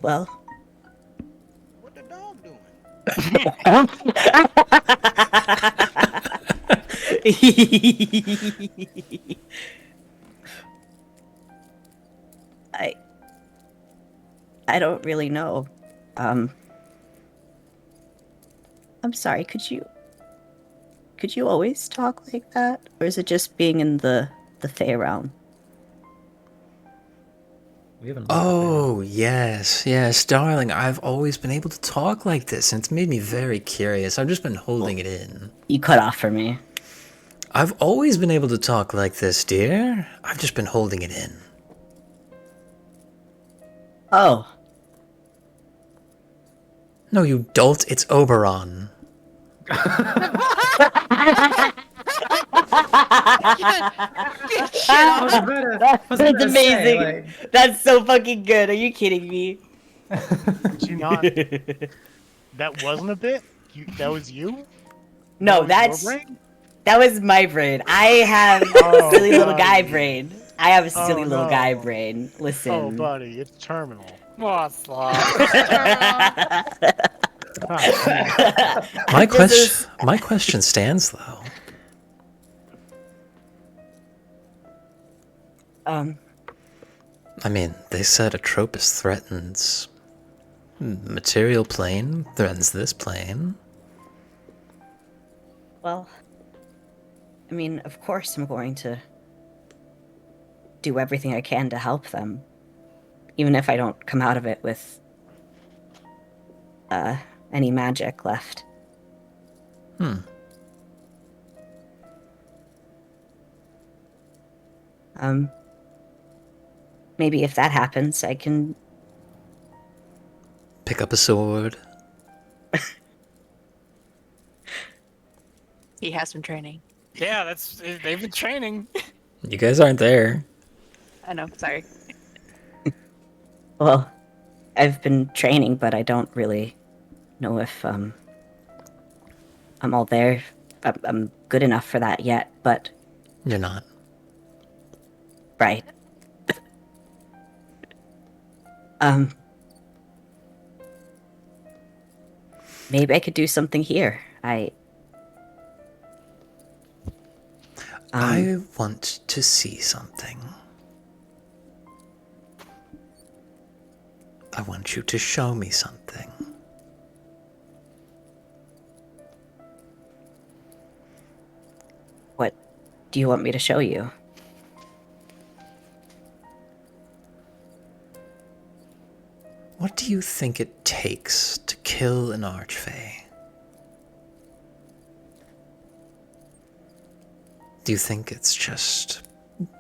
Well. What the dog doing? I don't really know. I'm sorry, could you always talk like that? Or is it just being in the Fey realm? We haven't. Oh, yes, darling. I've always been able to talk like this, and it's made me very curious. I've just been holding it in. You cut off for me. I've always been able to talk like this, dear. I've just been holding it in. Oh. No, you dolt, it's Oberon. That's amazing. That's so fucking good. Are you kidding me? Did you not? That wasn't a bit? That was you? No, That was your brain? that was my brain. I have Oh, silly little buddy. guy brain. I have a silly Oh, little no. guy brain. Listen. Oh, buddy, it's terminal. What's My This question, is- my question stands though. I mean, they said Atropos threatens material plane, threatens this plane. Well, I mean, of course I'm going to do everything I can to help them. Even if I don't come out of it with any magic left. Maybe if that happens, I can Pick up a sword. He has some training. Yeah, they've been training. You guys aren't there. I know. Sorry. Well, I've been training, but I don't really know if I'm all there. I'm good enough for that yet, but You're not. right. Maybe I could do something here. I want to see something. I want you to show me something. What do you want me to show you? What do you think it takes to kill an Archfey? Do you think it's just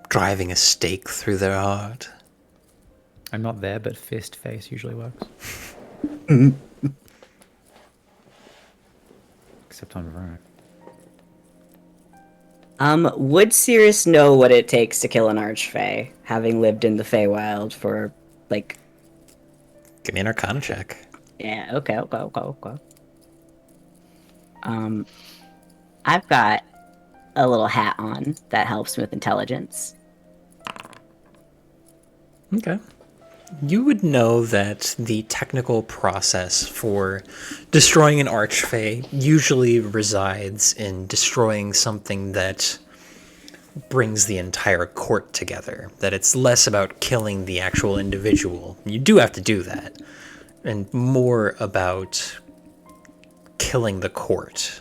driving a stake through their heart? I'm not there, but fist face usually works. Except on Vern. Would Cirrus know what it takes to kill an Archfey, having lived in the Feywild for, like... Give me an Arcana check. Yeah, okay. I've got a little hat on that helps with intelligence. Okay. You would know that the technical process for destroying an Archfey usually resides in destroying something that brings the entire court together. That it's less about killing the actual individual. You do have to do that. And more about killing the court.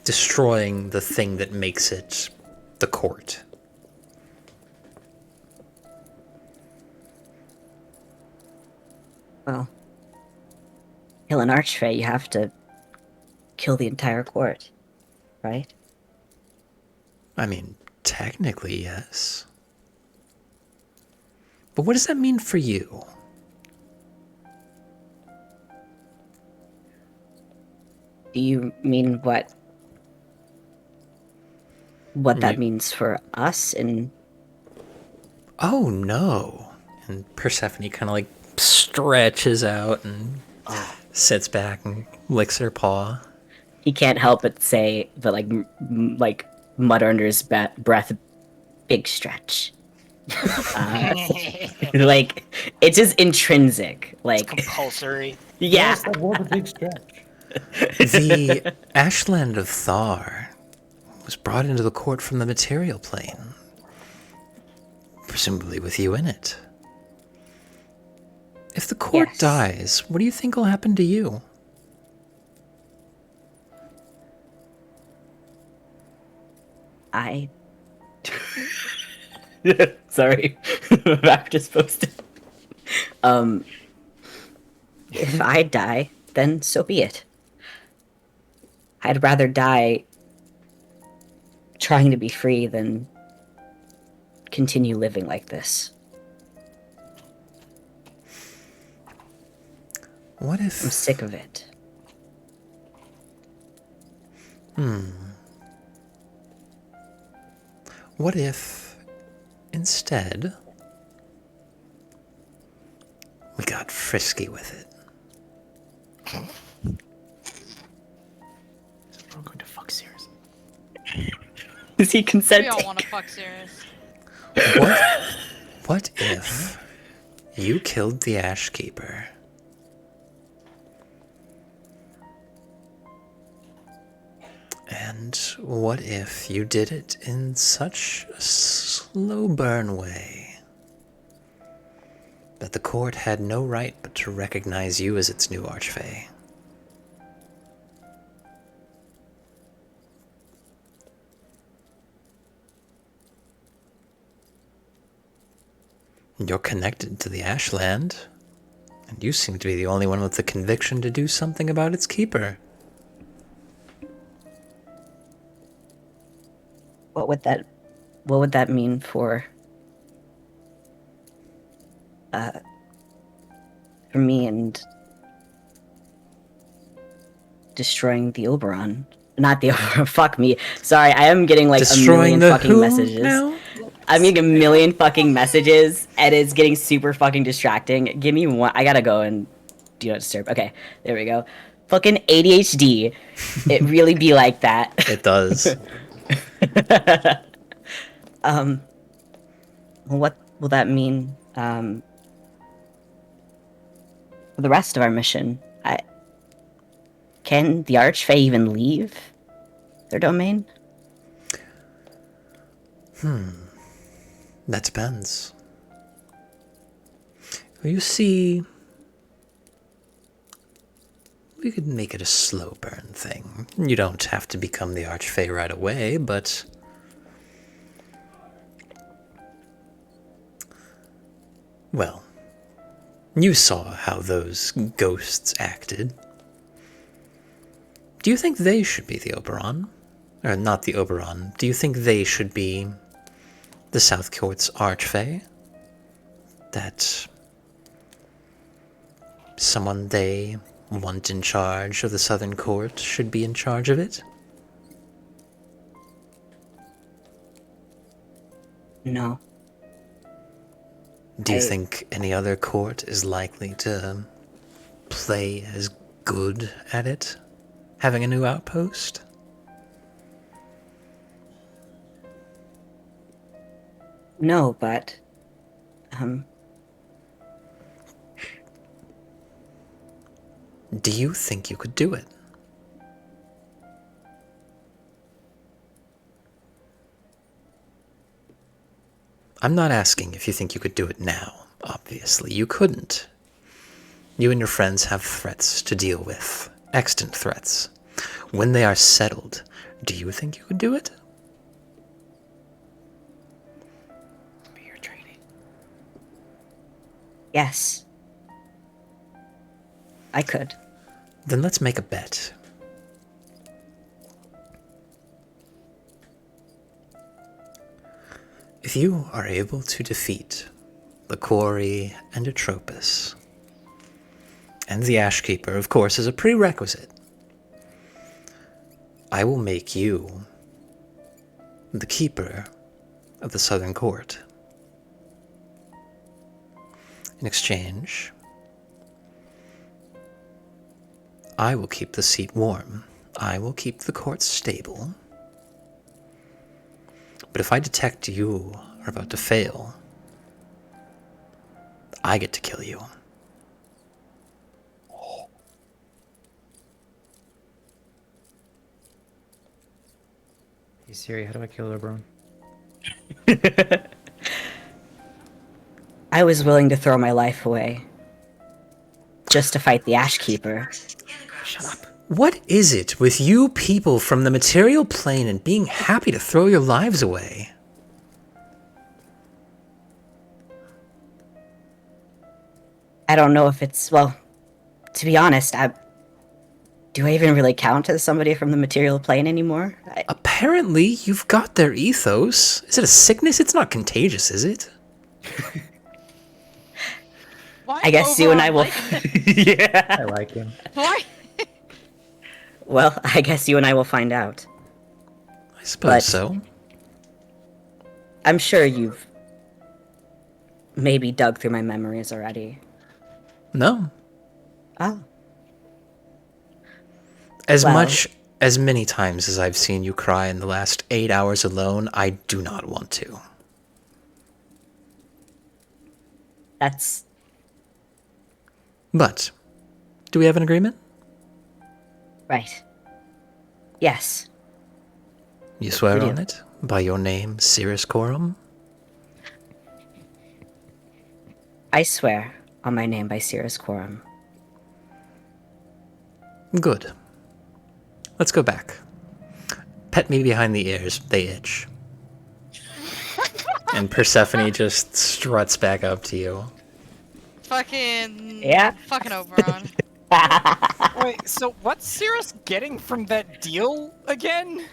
Destroying the thing that makes it the court. Well, kill an Archfey, you have to kill the entire court, right? I mean, technically, yes. But what does that mean for you? Do you mean what that means for us in... Oh, no. And Persephone kind of like stretches out and sits back and licks her paw. He can't help but say, but like mutter under his breath, big stretch. Like, it's just intrinsic. Like, Compulsory. yeah. Yes, that was a big stretch. The Ashland of Thar was brought into the court from the material plane. Presumably with you in it. If the court Yes. dies, what do you think will happen to you? I... Sorry. I'm just posted. If I die, then so be it. I'd rather die trying to be free than continue living like this. What I'm if... sick of it. What if, instead, we got frisky with it? We're going to fuck Sirius. Is he We consenting? all want to fuck Sirius. What if you killed the Ashkeeper? And what if you did it in such a slow burn way that the court had no right but to recognize you as its new Archfey? You're connected to the Ashland, and you seem to be the only one with the conviction to do something about its keeper. What would that mean for me and destroying the Oberon? Not the Oberon. Fuck me. Sorry, I am getting like Destroying a million the fucking who messages. now? I'm getting a million fucking messages, and it's getting super fucking distracting. Give me one. I gotta go and do not disturb. Okay, there we go. Fucking ADHD. It really be like that. It does. What will that mean for the rest of our mission? Can the Archfey even leave their domain? That depends. You see, we could make it a slow burn thing. You don't have to become the Archfey right away, but... well, you saw how those ghosts acted. Do you think they should be the Oberon? Or not the Oberon. Do you think they should be the South Court's Archfey? That someone they want in charge of the Southern Court should be in charge of it? No. Do you think any other court is likely to play as good at it, having a new outpost? No, but do you think you could do it? I'm not asking if you think you could do it now, obviously. You couldn't. You and your friends have threats to deal with, extant threats. When they are settled, do you think you could do it? yes. I could. Then let's make a bet. If you are able to defeat the Quarry and Atropos, and the Ashkeeper, of course, as a prerequisite, I will make you the keeper of the Southern Court. In exchange, I will keep the seat warm. I will keep the court stable. But if I detect you are about to fail, I get to kill you. Hey Siri, how do I kill Oberon? I was willing to throw my life away just to fight the Ashkeeper. Shut up. What is it with you people from the material plane and being happy to throw your lives away? I don't know if it's, well, to be honest, Do I even really count as somebody from the material plane anymore? Apparently, you've got their ethos. Is it a sickness? It's not contagious, is it? Why I guess you and I will. I like him. Why? Well, I guess you and I will find out. I suppose But- so. I'm sure you've maybe dug through my memories already. No. Oh. As Well- as many times as I've seen you cry in the last 8 hours alone, I do not want to. That's But, do we have an agreement? right. Yes. You swear We do. on it? By your name, Cirrus Corum? I swear on my name by Cirrus Quorum. Good. Let's go back. Pet me behind the ears, they itch. And Persephone just struts back up to you. Fucking. Yeah. Fucking Oberon. Wait, so what's Cirrus getting from that deal again?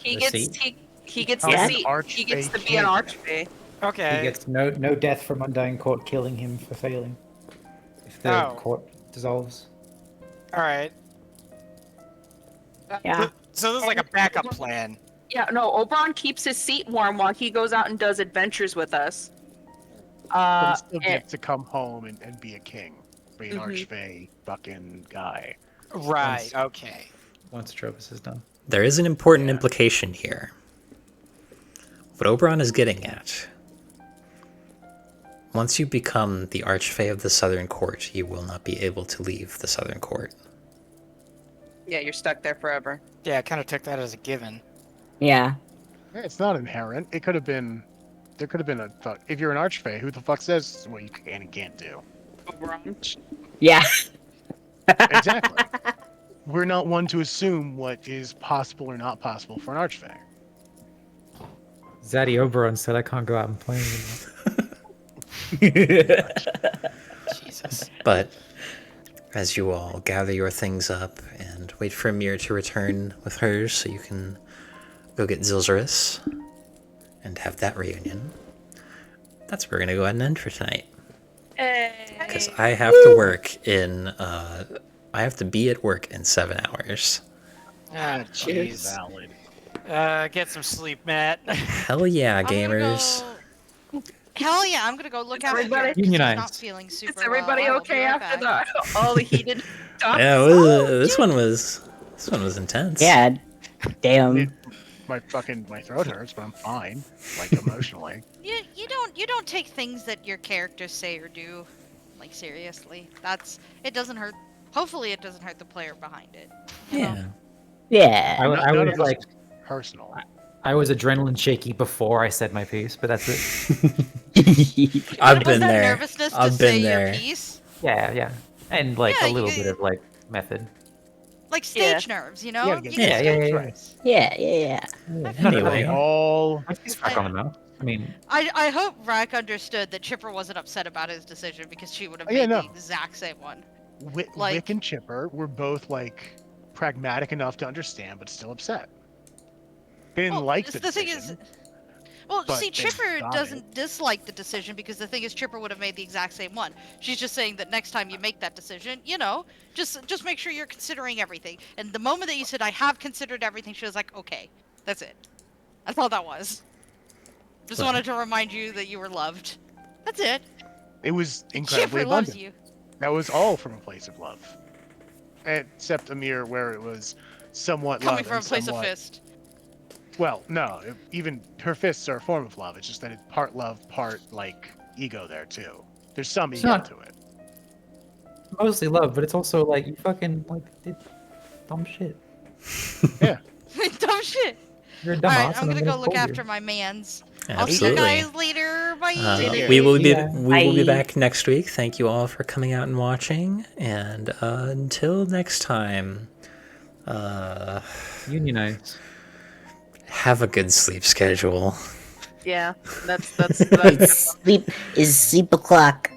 He The gets seat? he gets Yeah. the seat. He gets to Archfey be an candidate. archfey. Okay. He gets no death from Undying Court killing him for failing. If the Oh. court dissolves. All right. Yeah. So this is like a backup plan. Yeah, no, Oberon keeps his seat warm while he goes out and does adventures with us. But he still and- gets to come home and be a king. Be an Mhm. archfey fucking guy. Right. Okay. Once Tropus is done. There is an important implication here. What Oberon is getting at. Once you become the Archfey of the Southern Court, you will not be able to leave the Southern Court. yeah, you're stuck there forever. Yeah, I kind of took that as a given. Yeah. Yeah, it's not inherent. It could have been. There could have been a thought. If you're an archfey, who the fuck says what you can and can't do? Oberon. Yeah. Exactly. We're not one to assume what is possible or not possible for an archfey. Zaddy Oberon said I can't go out and play anymore. Jesus. But as you all gather your things up and wait for Amir to return with hers so you can go get Zilzarus and have that reunion, that's where we're going to go ahead and end for tonight. Because I have to work in, I have to be at work in 7 hours. Ah, jeez. Valid. Get some sleep, Matt. Hell yeah, I'm gonna gamers. go- Hell yeah, I'm gonna go look after Everybody- Jared 'cause he's Unionized. not feeling super Is everybody well. I will be okay right after back. all the heated stuff? Yeah, well, this one was intense. Yeah. Damn. My throat hurts, but I'm fine. Like emotionally. You don't take things that your characters say or do like seriously. It doesn't hurt. Hopefully, it doesn't hurt the player behind it. you know? Yeah. Yeah. I None was of like, this is personal. I was adrenaline shaky before I said my piece, but that's it. I've Was been that there. nervousness to I've say been your there. piece? Yeah. And like Yeah, a little you- bit of like method. Like stage nerves, you know? Yeah, You yeah, just- Yeah. Yeah. Anyway. All My piece back on the mouth. I mean, I hope Rack understood that Chipper wasn't upset about his decision because she would have Oh, yeah, made no. the exact same one. Wick Like- and Chipper were both like pragmatic enough to understand, but still upset. They didn't Well, like the thing decision. is, well, but see, they Chipper got doesn't dislike the decision because the thing is, Chipper would have made the exact same one. She's just saying that next time you make that decision, just make sure you're considering everything. And the moment that you said, "I have considered everything," she was like, "Okay, that's it." That's all that was. Just Well- wanted to remind you that you were loved. That's it. It was incredibly Chipper loves abundant. you. That was all from a place of love, except Amir, where it was somewhat Coming love from a and place of somewhat- fist. Well, no, even her fists are a form of love. It's just that it's part love, part like ego there too. There's some It's ego not- to it. mostly love, but it's also like you fucking like did dumb shit. Dumb shit. You're a dumbass. Alright, I'm and gonna go look hold you. after my mans. I'll see you Absolutely. guys later. Bye. We will be Yeah. we will be Bye. back next week. Thank you all for coming out and watching. And until next time, Unionize. have a good sleep schedule. Yeah, that's It's sleep o'clock.